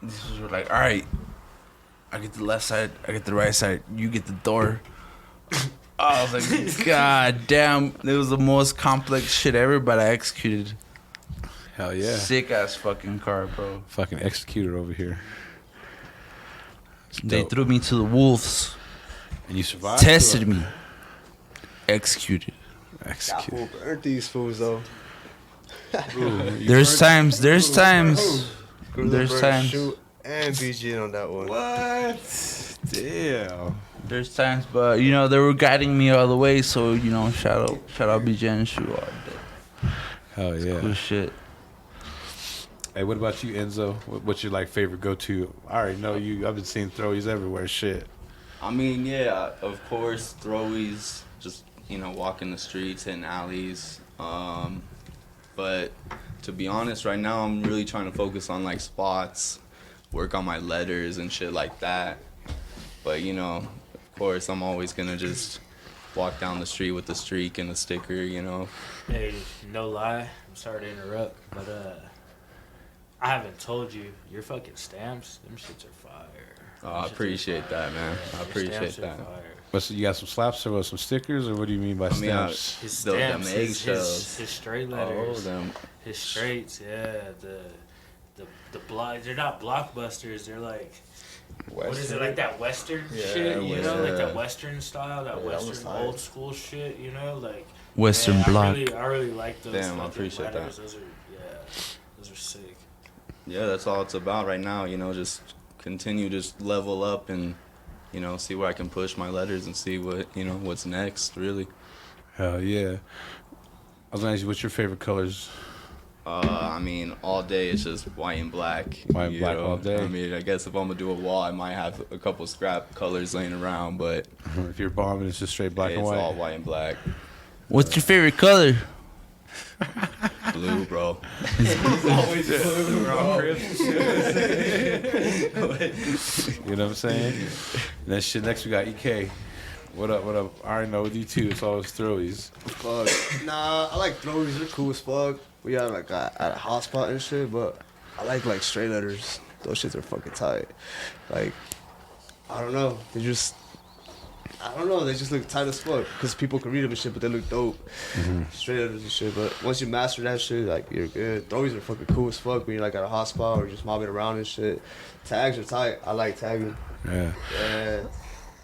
these were like, all right, I get the left side, I get the right side, you get the door. I was like, God damn, it was the most complex shit ever, but I executed. Hell yeah. Sick ass fucking car, bro. Fucking executor over here. They Dope. threw me to the wolves, And you survived? tested me, executed. That Executed. fool burnt these fools though. There's times. Shoot Times, and BG on that one. What? Damn. but you know they were guiding me all the way. So you know, shout out BJ and Shoe all day. Hell yeah. Good shit. Hey, what about you, Enzo? What's your like favorite go-to? I already know you. I've been seeing throwies everywhere. Shit. I mean, yeah, of course, throwies, just, you know, walking the streets, hitting alleys. But to be honest, right now, I'm really trying to focus on, like, spots, work on my letters and shit like that. But, you know, of course, I'm always going to just walk down the street with the streak and the sticker, you know. Hey, no lie, I'm sorry to interrupt, but I haven't told you, your fucking stamps, them shits are fire. Oh, I appreciate that, man. I appreciate that. What's you got some slaps or some stickers or what do you mean by I mean, stamps? His them stamps, eggshells. his straight letters, them. his straights, yeah, the block. They're not blockbusters. They're like, what is it, like that Western shit? You know, like that Western style, that Western old school shit. You know, like Western block. I really like those. Damn, I fucking appreciate letters. that. Those are sick. Yeah, that's all it's about right now, you know, just continue, just level up and, you know, see where I can push my letters and see what, you know, what's next, really. Hell yeah. I was gonna ask you, what's your favorite colors? I mean, all day it's just white and black. White and you black know? all day? I mean, I guess if I'm gonna do a wall, I might have a couple scrap colors laying around, but If you're bombing, it's just straight black it's and white. all white and black. What's your favorite color? Blue, bro. You know what I'm saying? And that shit, next we got EK. What up, what up? I already know with you too, it's always throwies. Fuck. Nah, I like throwies. They're cool as fuck. We got like at a hotspot and shit, but I like straight letters. Those shits are fucking tight. Like, I don't know. They just look tight as fuck. Because people can read them and shit, but they look dope. Straight letters and shit. But once you master that shit, like, you're good. Throwies are fucking cool as fuck when you're like at a hotspot or just mobbing around and shit. Tags are tight. I like tagging. Yeah.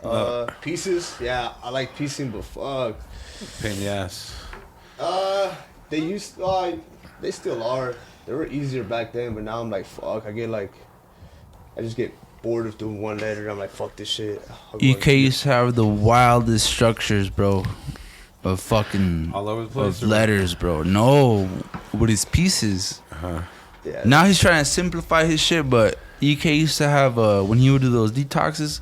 Yeah. Pieces, yeah, I like piecing, but fuck. Pain in the ass. They still are. They were easier back then, but now I'm like, fuck. I just get bored of doing one letter. I'm like, fuck this shit. EK used to have the wildest structures, bro, of fucking All over the place. of letters, bro. No, with his pieces. Yeah. Now he's trying to simplify his shit, but EK used to have when he would do those detoxes,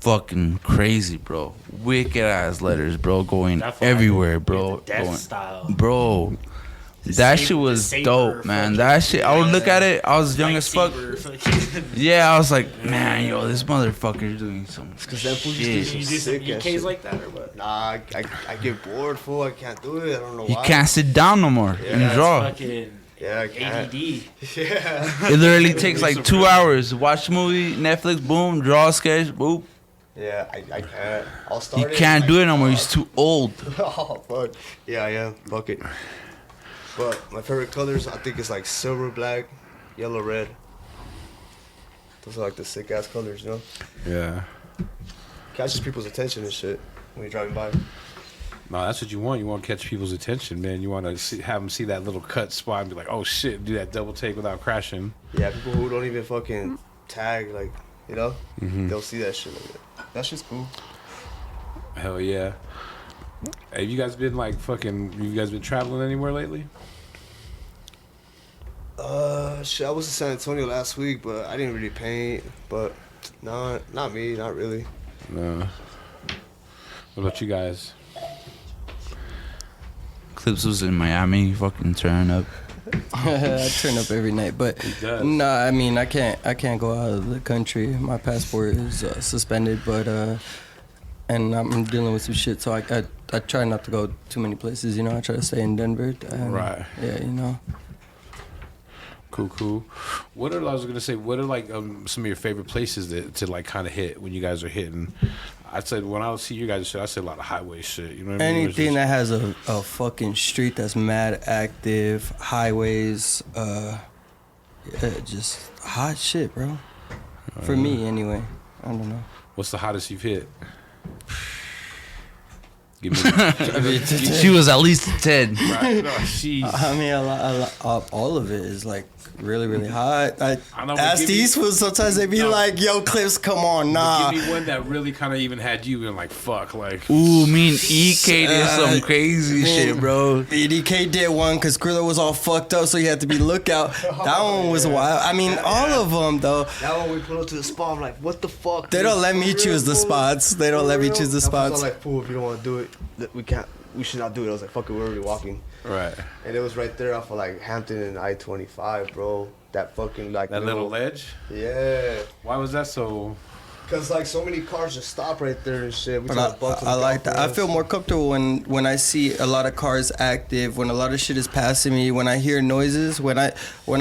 fucking crazy, bro. Wicked ass letters, bro, going Definitely everywhere, the bro. death Going, style. bro. That shit was dope, man. That shit, I would look at it. I was young as fuck. Yeah, I was like, man, yo, this motherfucker's doing some Because that fool shit. just You do some sick ass UKs shit. like that or what? Nah, I get bored, fool. I can't do it. I don't know You why. can't sit down no more and That's draw. fucking Yeah, I can't. ADD. Yeah. It literally takes like 2 hours. Watch the movie, Netflix, boom, draw a sketch, boop. Yeah, I can't. I'll start You it can't and do like, it no more. He's too old. Oh, fuck. Yeah, fuck it. But my favorite colors, I think it's like silver, black, yellow, red. Those are like the sick ass colors, you know? Yeah. Catches people's attention and shit when you're driving by. No, that's what you want. You want to catch people's attention, man. You want to have them see that little cut spot and be like, oh shit, do that double take without crashing. Yeah, people who don't even fucking tag, like, you know? They'll see that shit. Like, that shit's cool. Hell yeah. Hey, you guys been traveling anywhere lately? Shit, I was in San Antonio last week, but I didn't really paint. But no, not me, not really. No. What about you guys? Clips was in Miami, fucking turning up. I turn up every night, but does. no, I mean I can't go out of the country. My passport is suspended, but and I'm dealing with some shit. So I try not to go too many places. You know, I try to stay in Denver. Right. Yeah, you know. Cool. What are like some of your favorite places to like kind of hit when you guys are hitting? I said when I see you guys shit, I say a lot of highway shit. You know what I mean? Anything that has a fucking street that's mad active, highways, just hot shit, bro. For me, anyway. I don't know. What's the hottest you've hit? Give me. She was at least 10. Right. No, she's. I mean, all of it is like really, really hot. I know, but Ask give me- these fools sometimes they be like, "Yo, Clips, come on, nah." Give me one that really kind of even had you in like fuck, like. Ooh, me and EK did some crazy shit, bro. EDK did one because Skrilla was all fucked up, so you had to be lookout. That one was wild. I mean, all of them though. That one we pulled up to the spot. I'm like, what the fuck? They don't let me choose the spots. They don't let me choose the I spots. was like, fool, if you don't want to do it, we can't. We should not do it. I was like, fuck it, we're already walking. Right. And it was right there off of like Hampton and I-25, bro. That fucking like That little ledge. Yeah. Why was that so? Cause like so many cars just stop right there and shit. We But tried to buck them I like down that. I for feel us. more comfortable when I see a lot of cars active, when a lot of shit is passing me, when I hear noises, when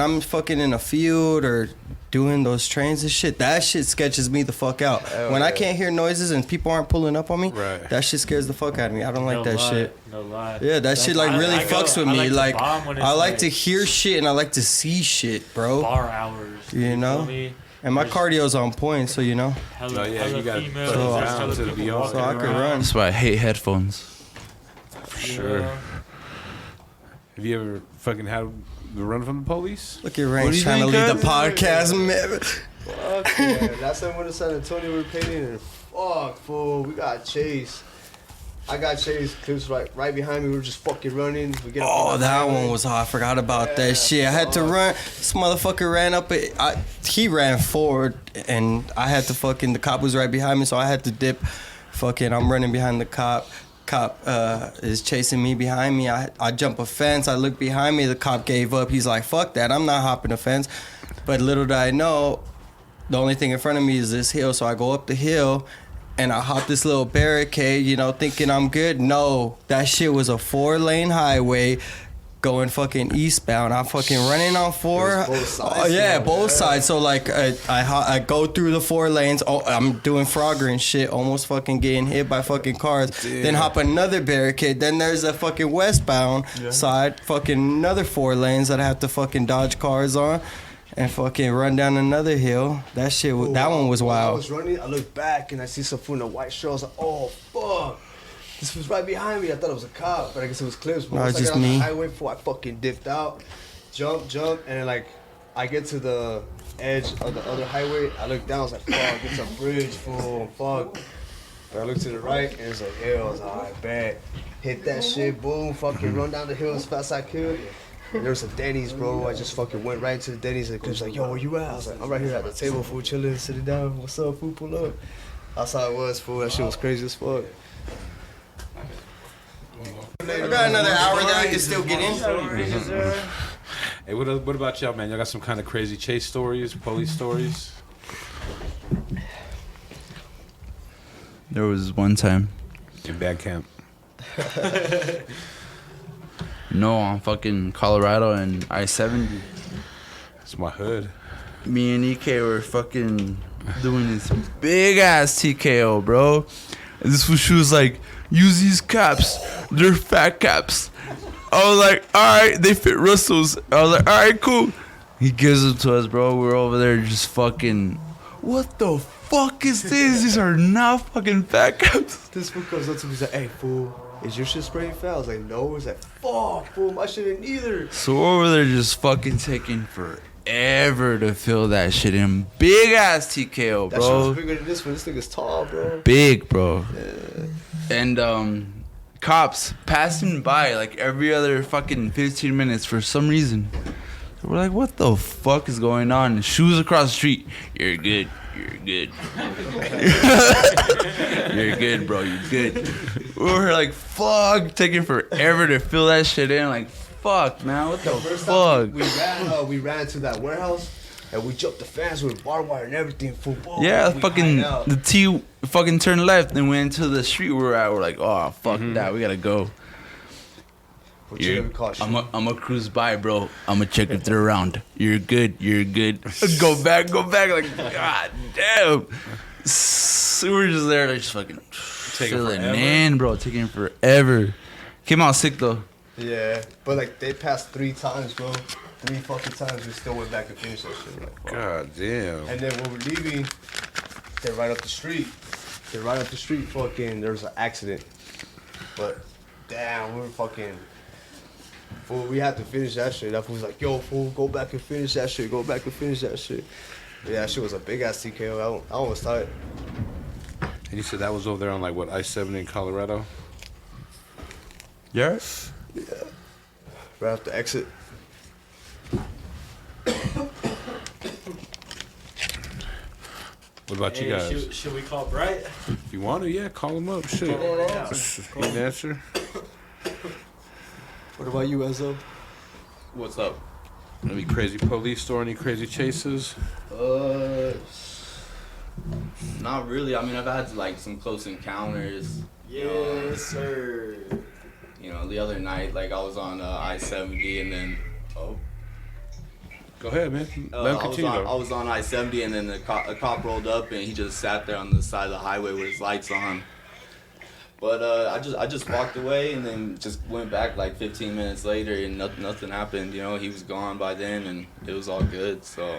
I'm fucking in a field or doing those trains and shit. That shit sketches me the fuck out. When I can't hear noises and people aren't pulling up on me, Right. that shit scares the fuck out of me. I don't like No that lie, shit. No lie. Yeah, that shit like really fucks with me. I Like to bomb when it's I like to hear shit and I like to see shit, bro. bar hours. You know? feel me? And my There's cardio's on point, so you know. hella, Oh, yeah, hella you gotta females, put it there's down hella to the people beyond. walking So I could around. run. That's why I hate headphones. Sure. Yeah. Have you ever fucking had the run from the police? Look at What Rain do you trying to think, lead the podcast, man. Fuck yeah. Last time we went to San Antonio, we were painting and fuck, fool. We got chased. I got chased. Clips right behind me. We were just fucking running. We get up Oh, on the that highway. one was hot. I forgot about Yeah, that shit. I had to fuck. run. This motherfucker ran up. He ran forward, and I had to fucking. The cop was right behind me, so I had to dip. Fucking, I'm running behind the cop. Cop is chasing me behind me. I jump a fence. I look behind me. The cop gave up. He's like, "Fuck that. I'm not hopping a fence." But little did I know, the only thing in front of me is this hill. So I go up the hill. And I hop this little barricade, you know, thinking I'm good. No, that shit was a 4-lane highway going fucking eastbound. I'm fucking running on 4. It was both sides, Oh, yeah, though, both yeah. sides. So like I go through the 4 lanes. Oh, I'm doing Frogger and shit, almost fucking getting hit by fucking cars. Then hop another barricade. Then there's a fucking westbound side, fucking another 4 lanes that I have to fucking dodge cars on. And fucking run down another hill. That shit, that one was While I wild. was running, I looked back and I see some fool in a white shirt. I was like, oh, fuck. This was right behind me. I thought it was a cop, but I guess it was Clips. No, Once it's I got just on me. the highway, fool, I fucking dipped out. Jump, and then, like, I get to the edge of the other highway. I look down. I was like, fuck, it's a bridge, fool. Fuck. But I look to the right, and it's like, hell. I was like, all right, bad. Hit that shit, boom, fucking run down the hill as fast as I could. And there was a Denny's, bro. I just fucking went right into the Denny's, and Clip's like, yo, where you at? I was like, I'm right here at the table, fool, chilling, sitting down. What's up, fool? Pull up. That's how it was, fool. That shit was crazy as fuck. We got another hour that I can still get in. Hey, what about y'all, man? Y'all got some kind of crazy chase stories, police stories? There was one time. In bad camp. No, on fucking Colorado and I-70. It's my hood. Me and EK were fucking doing this big ass TKO, bro. And this fool, she was like, use these caps. They're fat caps. I was like, alright, they fit Russell's. I was like, alright, cool. He gives them to us, bro. We're over there just fucking, what the fuck is this? These are not fucking fat caps. This fool comes up to me, he's like, hey, fool, is your shit spraying fat? I was like, no. He's like, fuck, fool, my shit ain't either. So we're over there just fucking taking forever to fill that shit in. Big ass TKO, That shit bro. was bigger than this one. This nigga's tall, bro. Big, bro. And cops passing by like every other fucking 15 minutes for some reason. So we're like, what the fuck is going on? Shoes across the street. You're good. You're good. You're good, bro. You're good. We're like, fuck, taking forever to fill that shit in. Like, fuck, man. What the First time fuck? we ran to that warehouse. And we jumped the fence with barbed wire and everything. Fool. Whoa, Yeah, we fucking hide out. the T fucking turned left and went into the street we were at. We're like, oh fuck that, we gotta go. What you ever call shit? I'm a cruise by, bro. I'm gonna check if they're around. You're good. Go back. Like, god damn. So we're just there, like, just fucking Taking filling forever. in, bro. Taking forever. Came out sick though. Yeah, but like they passed 3 times, bro. 3 fucking times. We still went back and finished that shit. Like, fuck. God damn. And then when we're leaving, they're right up the street. Fucking, there was an accident. But damn, we were fucking. Fool, we had to finish that shit. That fool was like, yo, fool, go back and finish that shit. Yeah, that shit was a big ass TKO. I almost thought it. And you said that was over there on like what, I-70 in Colorado? Yes. Yeah. Right after exit. What about you Hey, guys? should we call Bright? If you want to, yeah, call him up. Shit. Yeah. He can answer. What about you, Enzo? What's up? Any crazy police story? Any crazy chases? Not really. I mean, I've had like some close encounters. Yes, sir. You know, the other night, like I was on I-70 and then Go ahead, man. Let him continue. I was on I-70 and then a cop rolled up and he just sat there on the side of the highway with his lights on. But I just walked away and then just went back like 15 minutes later and nothing happened. You know, he was gone by then and it was all good. So.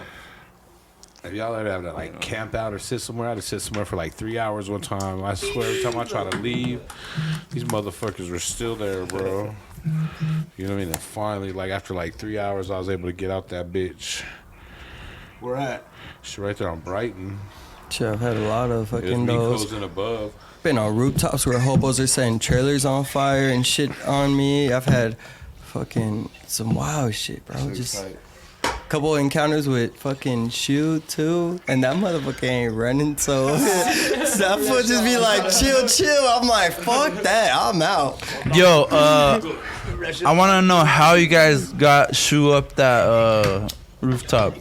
Have y'all ever had to like camp out or sit somewhere? I had to sit somewhere for like 3 hours one time. I swear, every time I try to leave, these motherfuckers were still there, bro. You know what I mean? And finally, like after like 3 hours, I was able to get out that bitch. Where at? Shit, right there on Brighton. Shit, I've had a lot of There's fucking those. Miko's and above. Been on rooftops where hobos are setting trailers on fire and shit on me. I've had fucking some wild shit, bro. Just couple encounters with fucking Shoe too, and that motherfucker ain't running, so that fool just be like, chill. I'm like, fuck that, I'm out. Yo, I want to know how you guys got Shoe up that rooftop.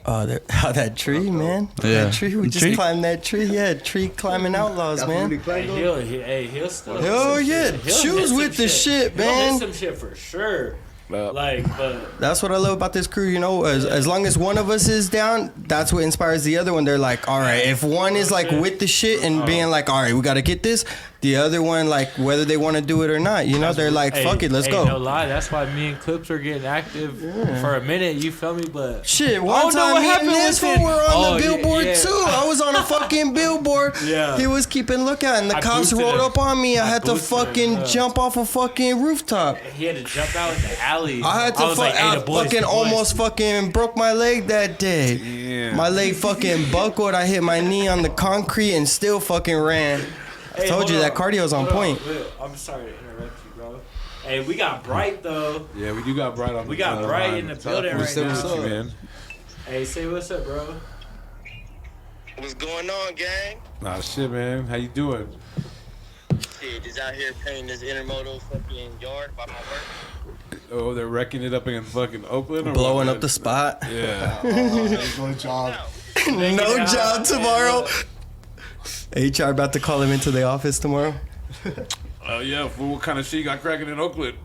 How that tree, man. Yeah. That tree, we The just tree? climbed that tree. Yeah, tree climbing outlaws, man. He'll still. Hell yeah, He'll Shoes hit with some the shit, He'll man. hit some shit for sure. Like, but That's what I love about this crew, you know. As long as one of us is down, that's what inspires the other one. They're like, all right, if one is like with the shit and being like, all right, we gotta get this. The other one, like, whether they want to do it or not, you know, they're like, fuck it, let's go. No lie, that's why me and Clips were getting active for a minute. You feel me? But Shit, one time me and this fool were on the billboard too. I was on a fucking billboard. Yeah. He was keeping lookout, and the I cops boosted rolled him. up on me. I had to boosted him, fucking yeah. jump off a fucking rooftop. He had to jump out in the alley. I had to was like, hey, I the boys, fucking the boys. almost fucking broke my leg that day. Yeah. My leg fucking buckled. I hit my knee on the concrete and still fucking ran. I Hey, told hold you that on. cardio's on Hold point. Wait, I'm sorry to interrupt you, bro. Hey, we got Bright though. Yeah, we do got Bright on. We got Bright in the building right What's up, now. man? Hey, say what's up, bro. What's going on, gang? Nah, shit, man. How you doing? Shit, just out here painting this intermodal fucking yard by my work. Oh, they're wrecking it up in fucking Oakland, or Blowing what? up the spot. Yeah. No job. No job tomorrow. HR about to call him into the office tomorrow. Oh yeah. Fool, what kind of shit you got cracking in Oakland?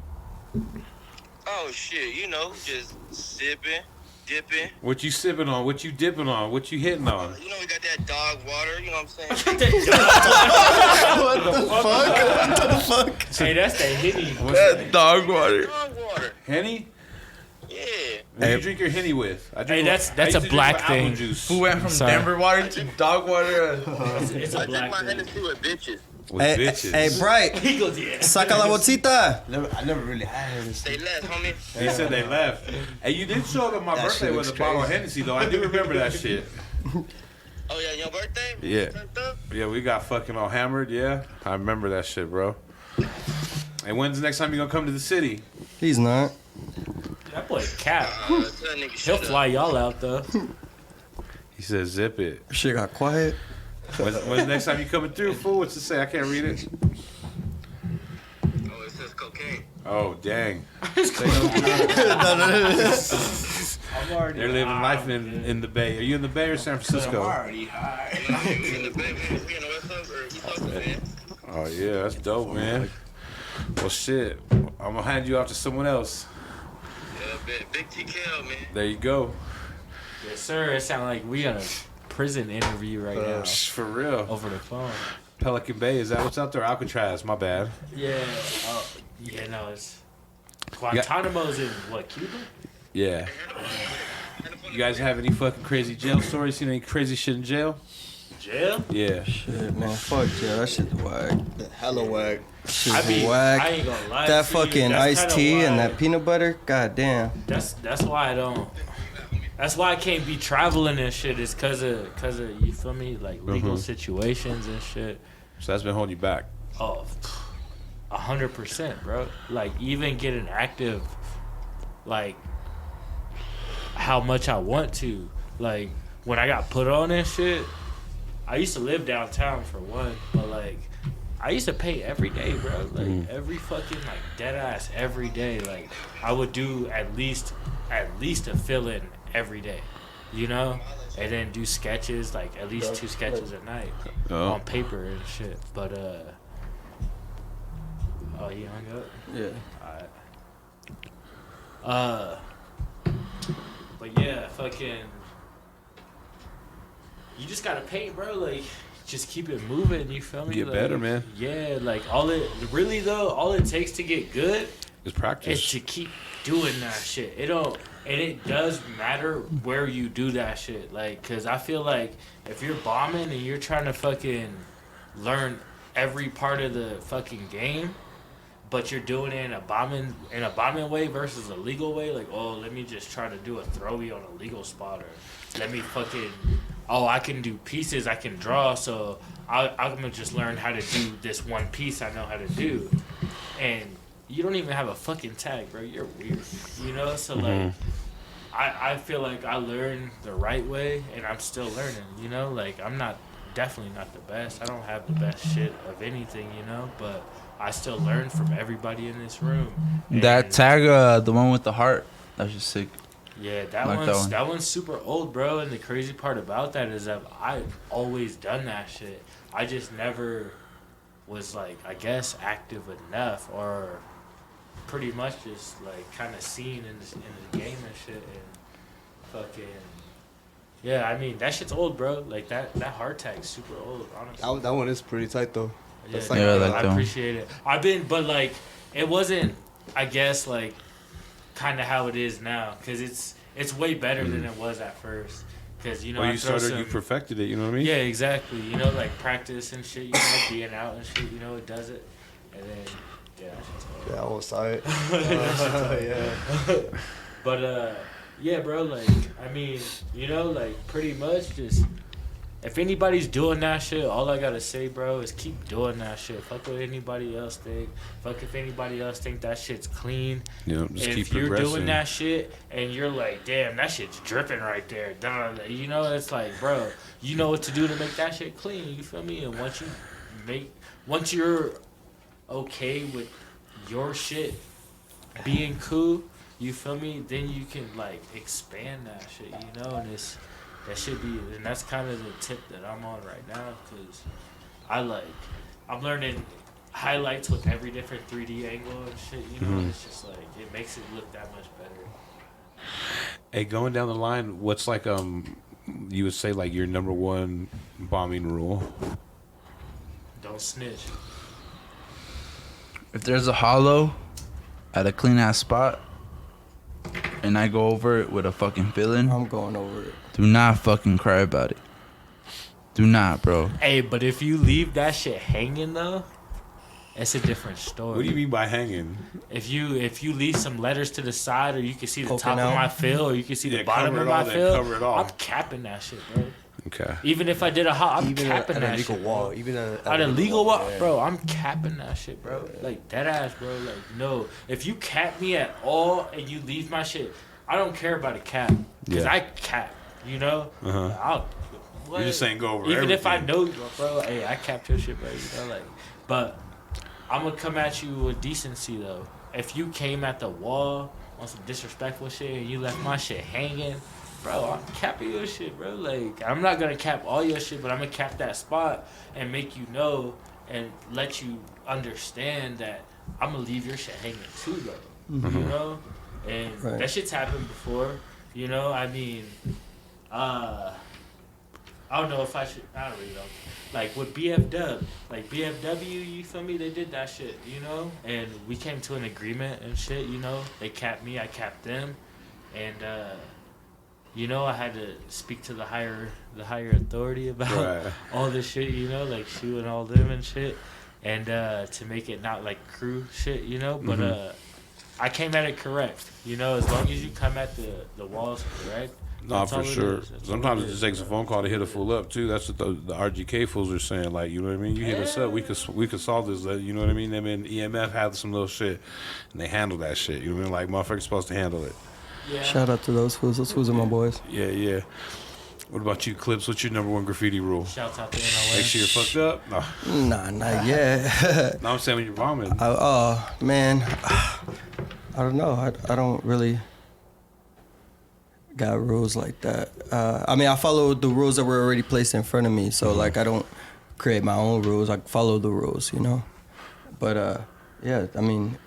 Oh shit, you know, just sipping, dipping. What you sipping on? What you dipping on? What you hitting on? You know, we got that dog water, you know what I'm saying? What the fuck? Hey, that's the Henny. What's that? Dog water. Dog water. Henny? Yeah. What do you drink your Henny with? I Hey, drink that's I used a to drink black with apple thing. Juice. Who went from Sorry. Denver water to dog water? It's I a drink black my thing. Hennessy with bitches. With Hey, bitches. hey, Bright. He goes, yeah. Saca la bolsita. I never really had it. Stay left, homie. He said they left. Hey, you did show up at my That birthday shit with a looks bottle of crazy. Hennessy, though. I do remember that shit. Oh yeah, your birthday? Yeah. Turned up? Yeah, we got fucking all hammered, yeah. I remember that shit, bro. And when's the next time you gonna come to the city? He's not. That boy cap. Tell that nigga He'll shut fly y'all out though. He said zip it. Shit got quiet. When's the next time you coming through, fool? What's it say? I can't read it. up. Oh, it says cocaine. Oh, dang. I'm I'm already They're living high, life in the Bay. Are you in the Bay or San Francisco? I'm already high. We in the West Suburbs, East Coast, man. Oh yeah, that's dope, man. Well, shit, I'm gonna hand you off to someone else. Yeah, big TKO, man. There you go. Yes, sir. It sounds like we got a prison interview right now For real. over the phone. Pelican Bay, is that what's out there? Alcatraz, my bad. Yeah. Yeah, no, it's Guantanamo's in what, Cuba? Yeah. You guys have any fucking crazy jail stories? Seen any crazy shit in jail? Jail? Yeah. Shit, man, fuck yeah, that shit's whack. Hella whack. Shit's I mean, whack. I ain't gonna lie That to you, fucking that's iced kinda tea why- and that peanut butter, god damn. That's why I don't. That's why I can't be traveling and shit. Is cause of you feel me, like legal situations and shit. So that's been holding you back. Oh, 100%, bro. Like even getting active, like how much I want to. Like when I got put on and shit, I used to live downtown for one, but like I used to pay every day, bro. Like every fucking like dead ass every day. Like I would do at least a fill-in every day, you know, and then do sketches, like at least 2 sketches a night on paper and shit. But oh, you hung up? Yeah. Alright. But yeah, fucking. You just gotta paint, bro. Like, just keep it moving. You feel me? Get Like, better, man. Yeah, like all it takes to get good It's is practice. to keep doing that shit. It does matter where you do that shit. Like, cause I feel like if you're bombing and you're trying to fucking learn every part of the fucking game, but you're doing it in a bombing way versus a legal way, like, oh, let me just try to do a throwy on a legal spot, or let me fucking, oh, I can do pieces, I can draw, so I'm gonna just learn how to do this one piece I know how to do, and you don't even have a fucking tag, bro. You're weird, you know. So like, I feel like I learned the right way, and I'm still learning, you know. Like I'm definitely not the best. I don't have the best shit of anything, you know, but I still learn from everybody in this room. That And, tag, the one with the heart, that's just sick. yeah, that Like one's that one. that one's super old, bro. And the crazy part about that is that I've always done that shit. I just never was like, I guess, active enough, or pretty much just like kind of seen in the game and shit, and fucking. Yeah, I mean that shit's old, bro. Like that heart tag's super old, honestly. That one is pretty tight though. Yeah, That's like- Yeah, I like I that one. appreciate it. But like, it wasn't, I guess, like, kind of how it is now, because it's way better than it was at first. Because, you know, Well, I you throw started, you perfected it, you know what I mean? yeah, exactly. You know, like practice and shit, you know, being out and shit, you know, it does it. And then, yeah, that shit's old. Yeah, I will saw it. Yeah. But, yeah, bro, like, I mean, you know, like, pretty much just, if anybody's doing that shit, all I gotta say, bro, is keep doing that shit. Fuck what anybody else think. Fuck if anybody else think that shit's clean. Yeah, just If keep you're progressing. doing that shit and you're like, damn, that shit's dripping right there, you know, it's like, bro, you know what to do to make that shit clean. You feel me? And once you're okay with your shit being cool, you feel me? Then you can like expand that shit, you know, and that should be, and that's kind of the tip that I'm on right now, because I'm learning highlights with every different 3D angle and shit, you know, it's just like, it makes it look that much better. Hey, going down the line, what's like you would say like your number one bombing rule? Don't snitch. If there's a hollow at a clean ass spot, and I go over it with a fucking feeling, I'm going over it. do not fucking cry about it. Do not, bro. Hey, but if you leave that shit hanging though, it's a different story. What do you mean by hanging? If you leave some letters to the side, or you can see the Poking top out. of my fill, or you can see the Yeah, bottom cover of it all, my then fill, cover it all. I'm capping that shit, bro. Okay. Even if I did a hot, I'm Even capping at that a legal shit. wall. Bro. Even At a legal wall, yeah. bro, I'm capping that shit, bro. Like, dead ass, bro. Like, no. If you cap me at all and you leave my shit, I don't care about a cap. Because Yeah. I cap, you know? Uh-huh. What? You're just saying go over Even if I everything. know, bro, hey, I capped your shit, bro. You know, like, but I'm going to come at you with decency, though. If you came at the wall on some disrespectful shit and you left my shit hanging, bro, I'm capping your shit, bro. Like, I'm not gonna cap all your shit, but I'm gonna cap that spot and make you know and let you understand that I'm gonna leave your shit hanging too, though. Mm-hmm. You know? And that shit's happened before. You know, I mean, I don't know if I should, I don't really know. Like with BFW, you feel me? They did that shit, you know? And we came to an agreement and shit, you know? They capped me, I capped them. And, you know, I had to speak to the higher authority about all this shit, you know? Like shooting all them and shit. And to make it not like crew shit, you know? But I came at it correct, you know? As long as you come at the walls correct. No, for sure. Sometimes it just takes a phone call to hit a fool up too. That's what the RGK fools are saying. Like, you know what I mean? You hit us up, we could solve this. You know what I mean? Them and EMF had some little shit, and they handle that shit. You know what I mean? Like motherfuckers supposed to handle it. Yeah. Shout out to those fools. Those fools are my boys. Yeah. What about you, Clips? What's your number one graffiti rule? Shouts out to NLA. Make sure you're fucked up. No. Nah, not yet. No, I'm saying when you're vomiting. Oh man, I don't know. I don't really got rules like that. I mean, I follow the rules that were already placed in front of me. So like, I don't create my own rules. I follow the rules, you know. But yeah, I mean,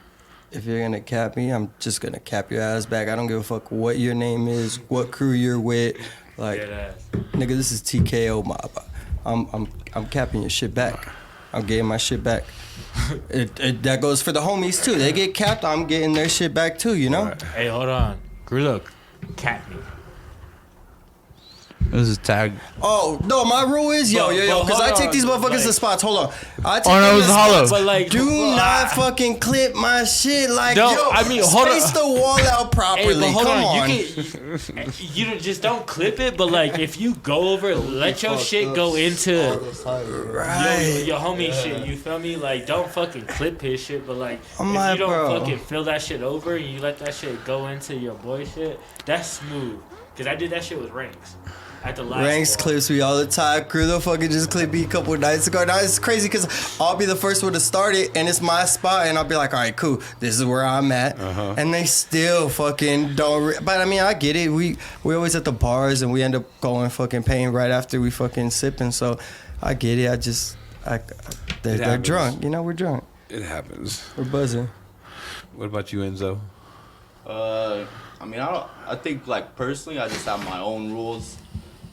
if you're gonna cap me, I'm just gonna cap your ass back. I don't give a fuck what your name is, what crew you're with. Like, nigga, this is TKO mob. I'm capping your shit back. I'm getting my shit back. That goes for the homies too. They get capped, I'm getting their shit back too, you know? Hey, hold on. Look, cap me. This is tag. Oh, no, my rule is, yo, because I take these motherfuckers to spots. Hold on. I take Oh, no, them it was to hollow. spots. But like, Do not fucking clip my shit. Like, No, yo, I mean, hold space the wall out properly. Hey, but hold Come on. on. You just don't clip it, but like if you go over, let your shit go into your homie shit. You feel me? Like don't fucking clip his shit, but like if you don't fucking fill that shit over and you let that shit go into your boy shit, that's smooth. Cause I did that shit with Ranks. At the last Ranks one. clips me all the time. Crew, they'll fucking just clip me a couple nights ago. Now it's crazy because I'll be the first one to start it and it's my spot and I'll be like, all right, cool. This is where I'm at. And they still fucking don't. But I mean, I get it. We always at the bars and we end up going fucking paying right after we fucking sipping. So I get it. They're drunk. You know, we're drunk. It happens. We're buzzing. What about you, Enzo? I mean, I think like personally, I just have my own rules.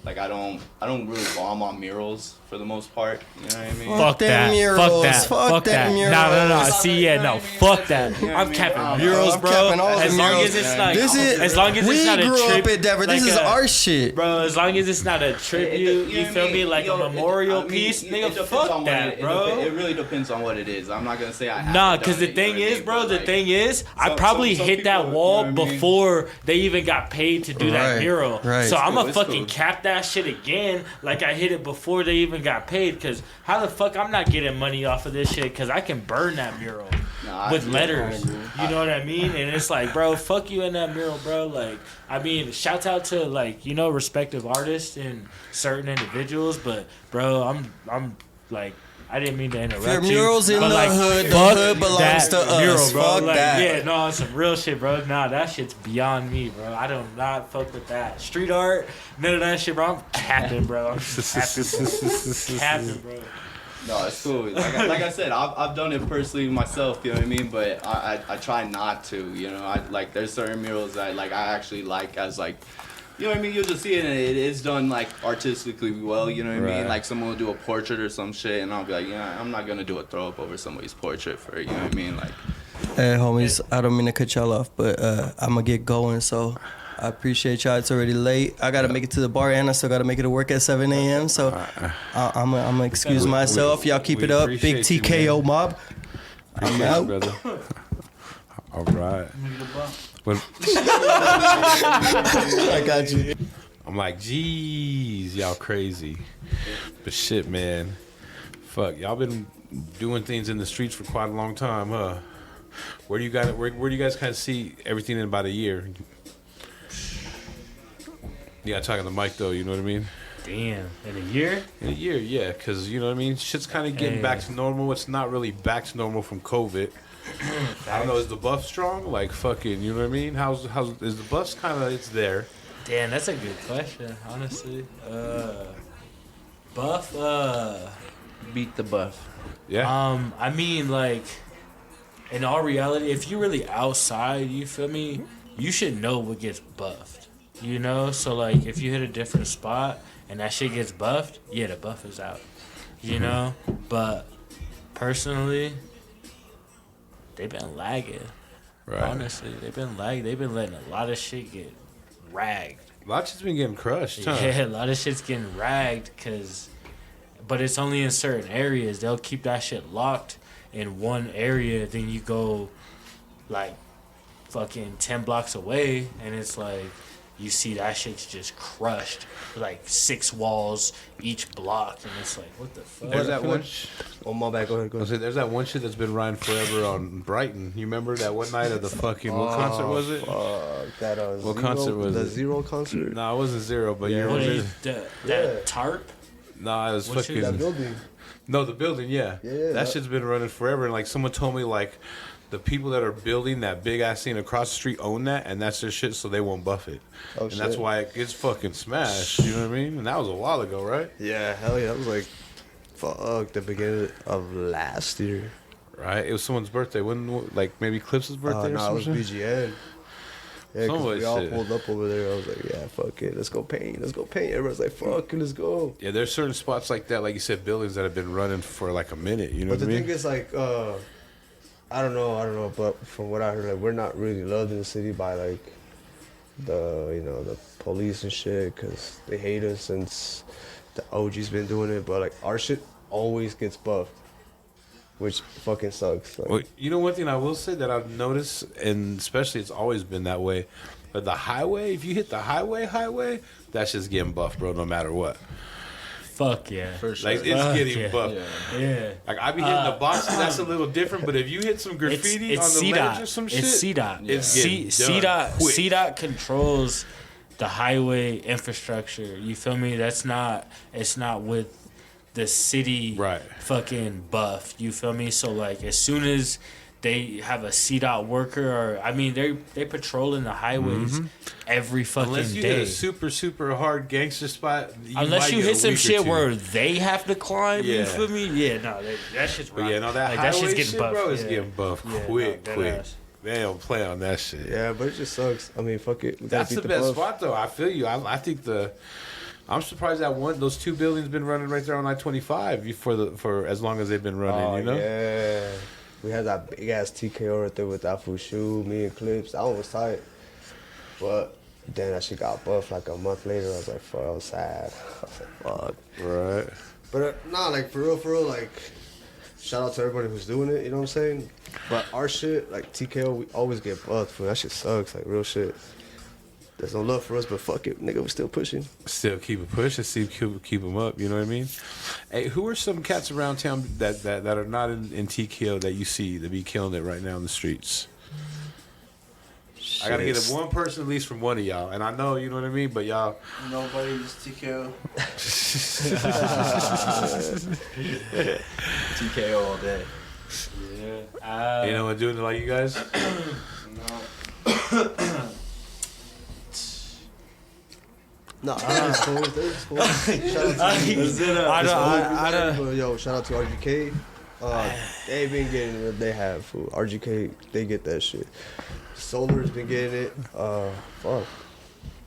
Like I don't really bomb on murals for the most part. You know what I mean? Fuck that. Murals. Fuck that. No. See, yeah, no. Fuck that. I'm capping murals, bro. As long as it's not. As long as it's not a tribute. We grew up in Denver. This is our shit, bro. As long as it's not a tribute, you feel me? Like a memorial piece, nigga. Fuck that, bro. It really depends on what it is. I'm not gonna say I have. Nah, cause the thing is, bro. The thing is, I probably hit that wall before they even got paid to do that mural. So I'ma fucking cap that shit again, like I hit it before they even got paid. Cause how the fuck I'm not getting money off of this shit? Cause I can burn that mural with letters. You know what I mean? And it's like, bro, fuck you in that mural, bro. Like, I mean, shouts out to like, you know, respective artists and certain individuals, but bro, I'm like, I didn't mean to interrupt you. Your murals in the hood, the hood belongs to us. Mural, bro. Fuck like, that. Yeah, no, it's some real shit, bro. Nah, that shit's beyond me, bro. I do not fuck with that. Street art, none of that shit, bro. I'm capping, bro. I'm capping, bro. No, it's cool. Like I said, I've done it personally myself, you know what I mean? But I try not to, you know. I like there's certain murals that like I actually like as like, you know what I mean? You'll just see it and it is done like artistically well, you know what I mean? Like someone will do a portrait or some shit and I'll be like, yeah, I'm not gonna do a throw up over somebody's portrait for it, you know what I mean? Like, hey homies, I don't mean to cut y'all off, but I'm gonna get going, so I appreciate y'all. It's already late. I gotta make it to the bar and I still gotta make it to work at 7 a.m. So I'm gonna excuse myself. Y'all keep it up. Big TKO mob. I'm out. Brother. All right. I got you. I'm like, geez, y'all crazy. But shit, man. Fuck, y'all been doing things in the streets for quite a long time, huh? Where do you guys kind of see everything in about a year? You gotta talk on the mic though, you know what I mean? Damn, in a year? In a year, yeah, because you know what I mean? Shit's kind of getting back to normal. It's not really back to normal from COVID. I don't know. Is the buff strong? Like fucking, you know what I mean? How's is the buff's kind of it's there? Damn, that's a good question, honestly. Buff, Beat the buff. Yeah. I mean, like, in all reality, if you're really outside, you feel me, you should know what gets buffed, you know? So, like, if you hit a different spot and that shit gets buffed, yeah, the buff is out, you know? But, personally, they've been lagging. Right. Honestly, they've been lagging. They've been letting a lot of shit get ragged. A lot has been getting crushed, huh? Yeah, a lot of shit's getting ragged but it's only in certain areas. They'll keep that shit locked in one area, then you go like fucking 10 blocks away and it's like you see that shit's just crushed, like 6 walls each block, and it's like, what the fuck? There's that one. Oh, my bad. Go ahead. I said, there's that one shit that's been riding forever on Brighton. You remember that one night of the fucking what concert was it? That What concert was the it? Zero concert. No, it wasn't Zero, but you What remember? that tarp? Nah, it was What shit? fucking. That building. No, the building, yeah. Yeah, that shit's been running forever. And like someone told me, like the people that are building that big ass scene across the street own that, and that's their shit, so they won't buff it. Oh, and that's why it gets fucking smashed. You know what I mean? And that was a while ago, right? Yeah, hell yeah. That was like, fuck, the beginning of last year. Right. It was someone's birthday. When like maybe Clips' birthday or No, it was something. BGN. Yeah, because Somebody we all shit. pulled up over there. I was like, yeah, fuck it. Let's go paint. Everyone's like, fuck it, let's go. Yeah, there's certain spots like that, like you said, buildings that have been running for like a minute. You know But what the I mean? thing is, like, I don't know, but from what I heard, like, we're not really loved in the city by, like, the police and shit, because they hate us since the OG's been doing it. But, like, our shit always gets buffed, which fucking sucks. Like, Well, you know, one thing I will say that I've noticed, and especially it's always been that way, but the highway, if you hit the highway, that's just getting buffed, bro, no matter what. Fuck yeah. For sure. Like, it's Fuck getting yeah. buffed. Yeah. Like, I be hitting the boxes, that's a little different, but if you hit some graffiti it's on the ledge or CDOT. some shit, It's CDOT. it's getting done quick. CDOT controls the highway infrastructure. You feel me? It's not with the city Right. fucking buff. You feel me? So like as soon as they have a CDOT worker, or I mean they patrolling the highways every fucking Unless you day. hit a super, super hard gangster spot, Unless might you get hit a some week or shit two. where they have to climb, Yeah. you feel me? Yeah, no, that shit's But right. yeah, no, that like, highway shit's getting shit, buffed. bro, is yeah. getting buffed Yeah, quick. no, deadass. They don't play on that shit. yeah, but it just sucks. I mean, fuck it. We gotta That's beat the best buff. spot, though. I feel you. I think I'm surprised that those 2 buildings been running right there on I-25 for as long as they've been running. Oh, you know. yeah. We had that big ass TKO right there with that Fushu, me and Clips. That one was tight. But then that shit got buffed like a month later. I was like, fuck, I was sad. I was like, fuck. Right. But nah, like for real, like shout out to everybody who's doing it, you know what I'm saying? But our shit, like TKO, we always get buffed. Fool. That shit sucks, like real shit. There's no love for us, but fuck it, nigga, we still pushing. Still keep it pushing. Keep them up. You know what I mean? Hey, who are some cats around town that are not in TKO that you see that be killing it right now in the streets? I gotta get one person at least from one of y'all, and I know you know what I mean. But y'all, Nobody's TKO. TKO all day. Yeah. you know what, doing it like you guys. Nah, that's cool. That's cool. Shout out to yo, shout out to RGK. They been getting it. They have food. RGK, they get that shit. Solar's been getting it. Fuck.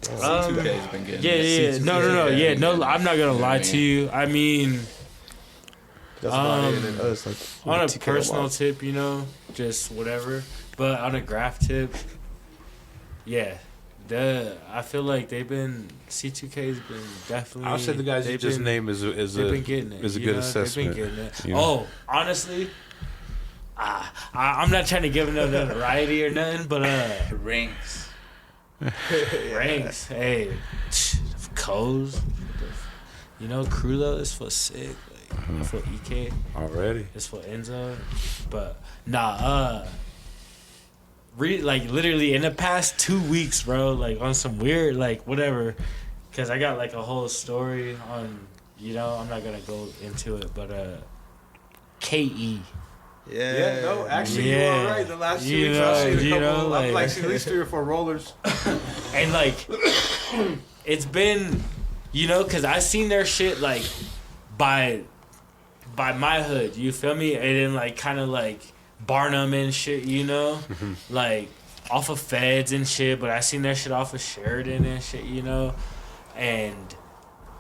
C2K's been getting Yeah. No. Yeah, no. I'm not gonna lie to you. I mean, That's about it. And us, like, on a TKO personal mob. tip, you know, just whatever. But on a graph tip, yeah. I feel like C2K's been definitely. I'll say the guys you just named is They've been getting it. is a you good know? assessment. They've been getting it. You know? Oh, honestly, I'm not trying to give them no notoriety or nothing, but Ranks. ranks. Hey, Co's. You know, Krulo is for sick. Like for EK. Already. It's for Enzo. But nah, like literally in the past 2 weeks, bro, like on some weird, like whatever, because I got like a whole story on, you know, I'm not gonna go into it, but KE, Yeah. No, actually, you Yeah. were right. The last 2 You weeks, know, I've seen a you couple. know, I've like- seen at least 3 or 4 rollers. And like, it's been, you know, cause I seen their shit like by my hood. You feel me? And then like kind of like Barnum and shit. You know, like off of Feds and shit. But I seen their shit off of Sheridan and shit. You know, and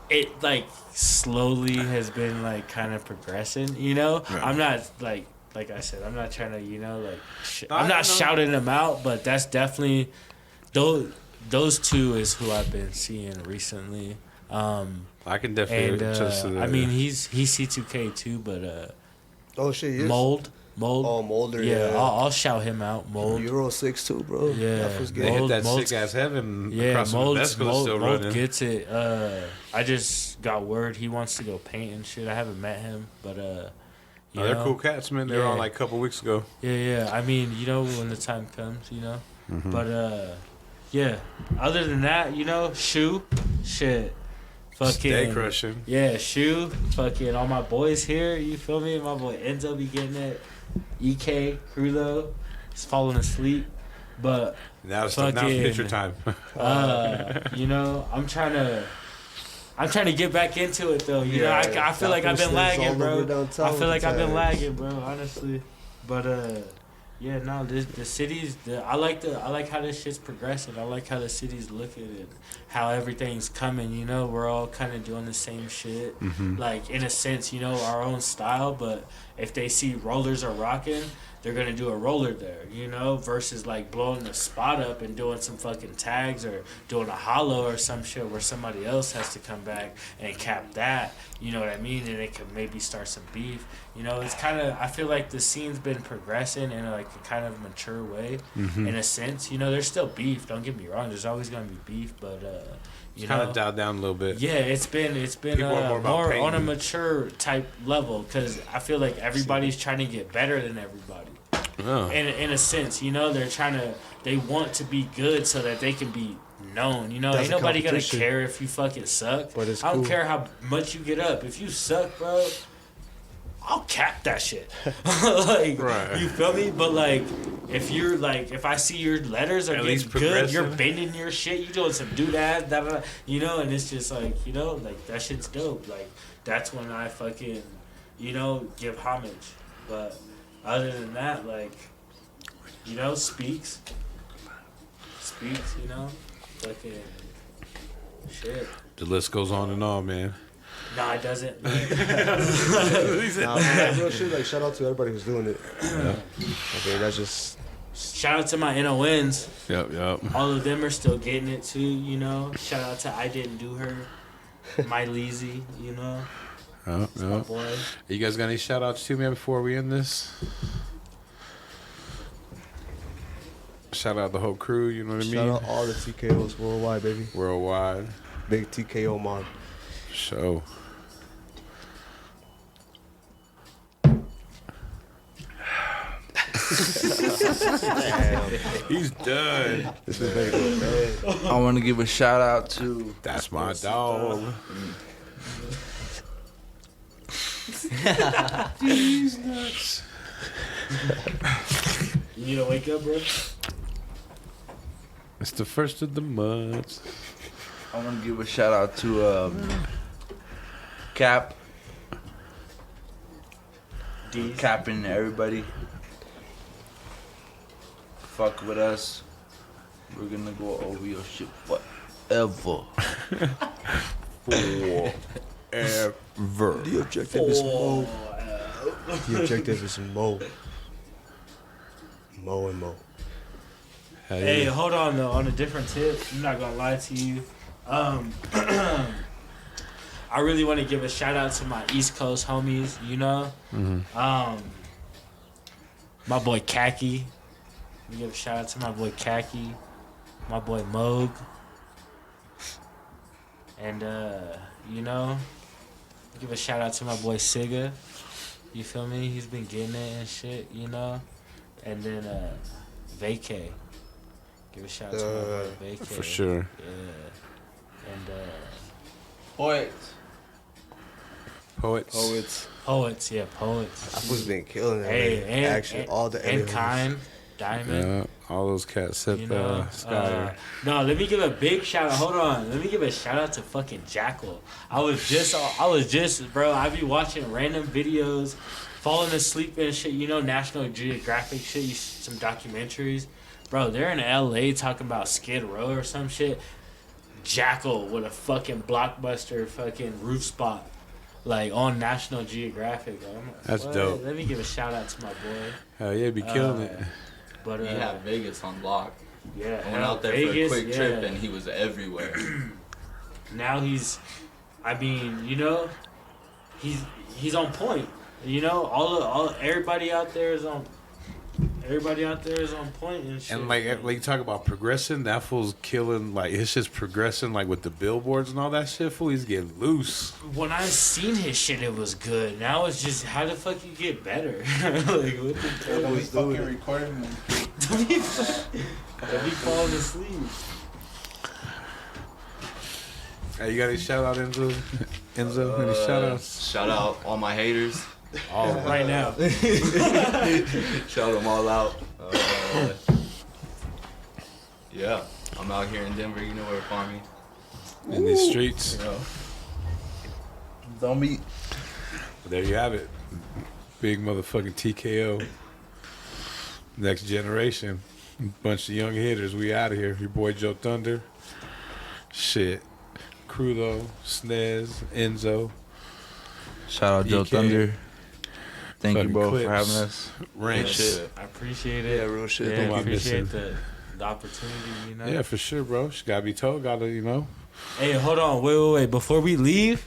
it like slowly has been like kind of progressing. You know, I'm not like I said, I'm not trying to, you know, like I'm not shouting them out, but that's definitely those two is who I've been seeing recently. I can definitely And I mean, he's C2K too, but Oh shit, he is? Mold. Oh, Molder. Yeah, Yeah. I'll shout him out. Mold. Euro 6 too, bro. Yeah. That was They good. hit that Mold's- sick ass heaven Yeah, across from Mold still running. gets it. I just got word he wants to go paint and shit. I haven't met him, but you They're know, cool cats, man. They were Yeah. on like a couple weeks ago. Yeah. I mean, you know, when the time comes, you know. Mm-hmm. But yeah. Other than that, you know, shit, fucking Stay crushing. Yeah, shoe, fucking all my boys here. You feel me? My boy Enzo be getting it. EK Crulo, he's falling asleep, but Now it's fucking, picture time. you know, I'm trying to get back into it though. You know, I feel like I've been lagging, bro. I feel like I've been lagging, bro. Honestly, but yeah, no, the cities. I like how this shit's progressing. I like how the city's looking and how everything's coming. You know, we're all kind of doing the same shit, like in a sense, you know, our own style. But if they see rollers are rocking, they're gonna do a roller there, you know, versus like blowing the spot up and doing some fucking tags or doing a hollow or some shit where somebody else has to come back and cap that, you know what I mean? And it could maybe start some beef. You know, it's kind of, I feel like the scene's been progressing in like a kind of mature way, in a sense. You know, there's still beef. Don't get me wrong. There's always gonna be beef, but you Kind know, of dialed down a little bit. yeah, it's been People are more about more on a painting. mature type level because I feel like everybody's trying to get better than everybody. Oh. In a sense, you know, they want to be good so that they can be known. You know, That's ain't a nobody gonna competition. care if you fucking suck. But it's I don't cool. care how much you get up. If you suck, bro, I'll cap that shit. Like, Right. you feel me? But like, if you're like, if I see your letters are At getting least good, you're progressing. bending your shit, you doing some doodads, da da da, you know, and it's just like, you know, like that shit's dope. Like that's when I fucking, you know, give homage. But other than that, like, you know, speaks, you know, fucking shit. The list goes on and on, man. No, it doesn't. Nah, man, real shit. Like, shout out to everybody who's doing it. Okay, that's just. Shout out to my NONs. Yep. All of them are still getting it too, you know. Shout out to I Didn't Do Her, My Leezy, you know. It's my boy. You guys got any shout outs to me before we end this? Shout out the whole crew, you know what I mean? Shout out all the TKOs worldwide, baby. Worldwide. Big TKO mod. Show. He's done. This is very good, man. I want to give a shout out to That's my dog. These nuts. You need to wake up, bro? It's the first of the months. I want to give a shout out to Cap. Capping everybody. Fuck with us. We're gonna go over your shit forever. Forever. The objective is Mo. The objective is Mo. Mo and Mo. Hey, hold on though. On a different tip, I'm not gonna lie to you. I really want to give a shout out to my East Coast homies. You know, my boy Khaki. We give a shout out to my boy Khaki, my boy Moog, and you know, give a shout out to my boy Siga. You feel me? He's been getting it and shit. You know, and then Vacay. Give a shout out to my boy Vacay. For sure. Yeah. And Wait. Poets. Poets, yeah, poets. That fool's been killing it. Hey, man. and Actually, all the and enemies. Kind, Diamond. Yeah, all those cats set You the know, sky. no, let me give a big shout out. Hold on, let me give a shout out to fucking Jackal. I was just, bro. I be watching random videos, falling asleep and shit. You know, National Geographic shit. Some documentaries, bro. They're in L.A. talking about Skid Row or some shit. Jackal with a fucking blockbuster fucking roof spot, like on National Geographic. Bro. I'm like, That's what? dope. Let me give a shout out to my boy. Hell yeah, be killing it. But He had Vegas on lock. yeah, I went out there for a Vegas, quick yeah. trip and he was everywhere. Now I mean, you know, he's on point. You know, everybody out there is on point and shit. And like you talk about progressing, that fool's killing. Like his shit's progressing, like with the billboards and all that shit. Fool, he's getting loose. When I seen his shit, it was good. Now it's just how the fuck you get better. Like what the fuck? We fucking recording them. Don't be falling asleep. Hey, you got any shout out, Enzo? Enzo, any shout outs? Shout out all my haters. All Right now. Shout them all out. Yeah, I'm out here in Denver. You know where to find me. in these streets. You know. Don't be. There you have it. Big motherfucking TKO. Next generation. Bunch of young hitters. We out of here. Your boy JoeThunder. Shit. Crudo, Snez, Enzo. Shout out Joe EK. Thunder. Thank you, Fucking bro, Clips. for having us. Rank Shit. I appreciate it. Yeah, real shit. Yeah, Who I am I missing? appreciate the opportunity, you know. Yeah, for sure, bro. She gotta be told. Gotta, you know. Hey, hold on. Wait. Before we leave,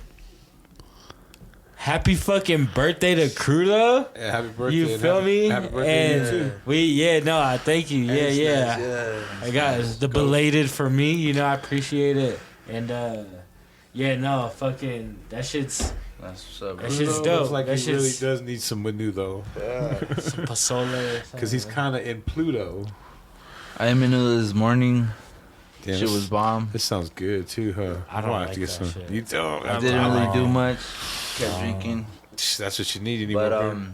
happy fucking birthday to Crudo. Yeah, happy birthday. You and feel happy, me? Happy birthday to you And too. I thank you. Yeah. Yeah. I got the belated for me. You know, I appreciate it. And fucking that shit's That's what's up, bro. that shit's Crudo dope. looks like That he really shit's does need some menu though, some pasole. because he's kind of in Pluto. I am into this morning. Damn, Shit was bomb. This sounds good too, huh? I don't I'll have like to get that some. shit. You don't. I didn't really do much. Kept Oh. drinking. That's what you need. You need But more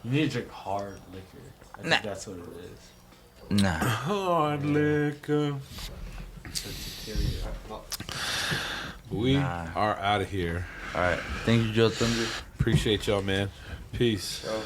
You need to drink hard liquor. I think Nah. that's what it is. Nah. hard liquor. We Nah. are out of here. All right. Thank you, Joe Thunder. Appreciate y'all, man. Peace. So,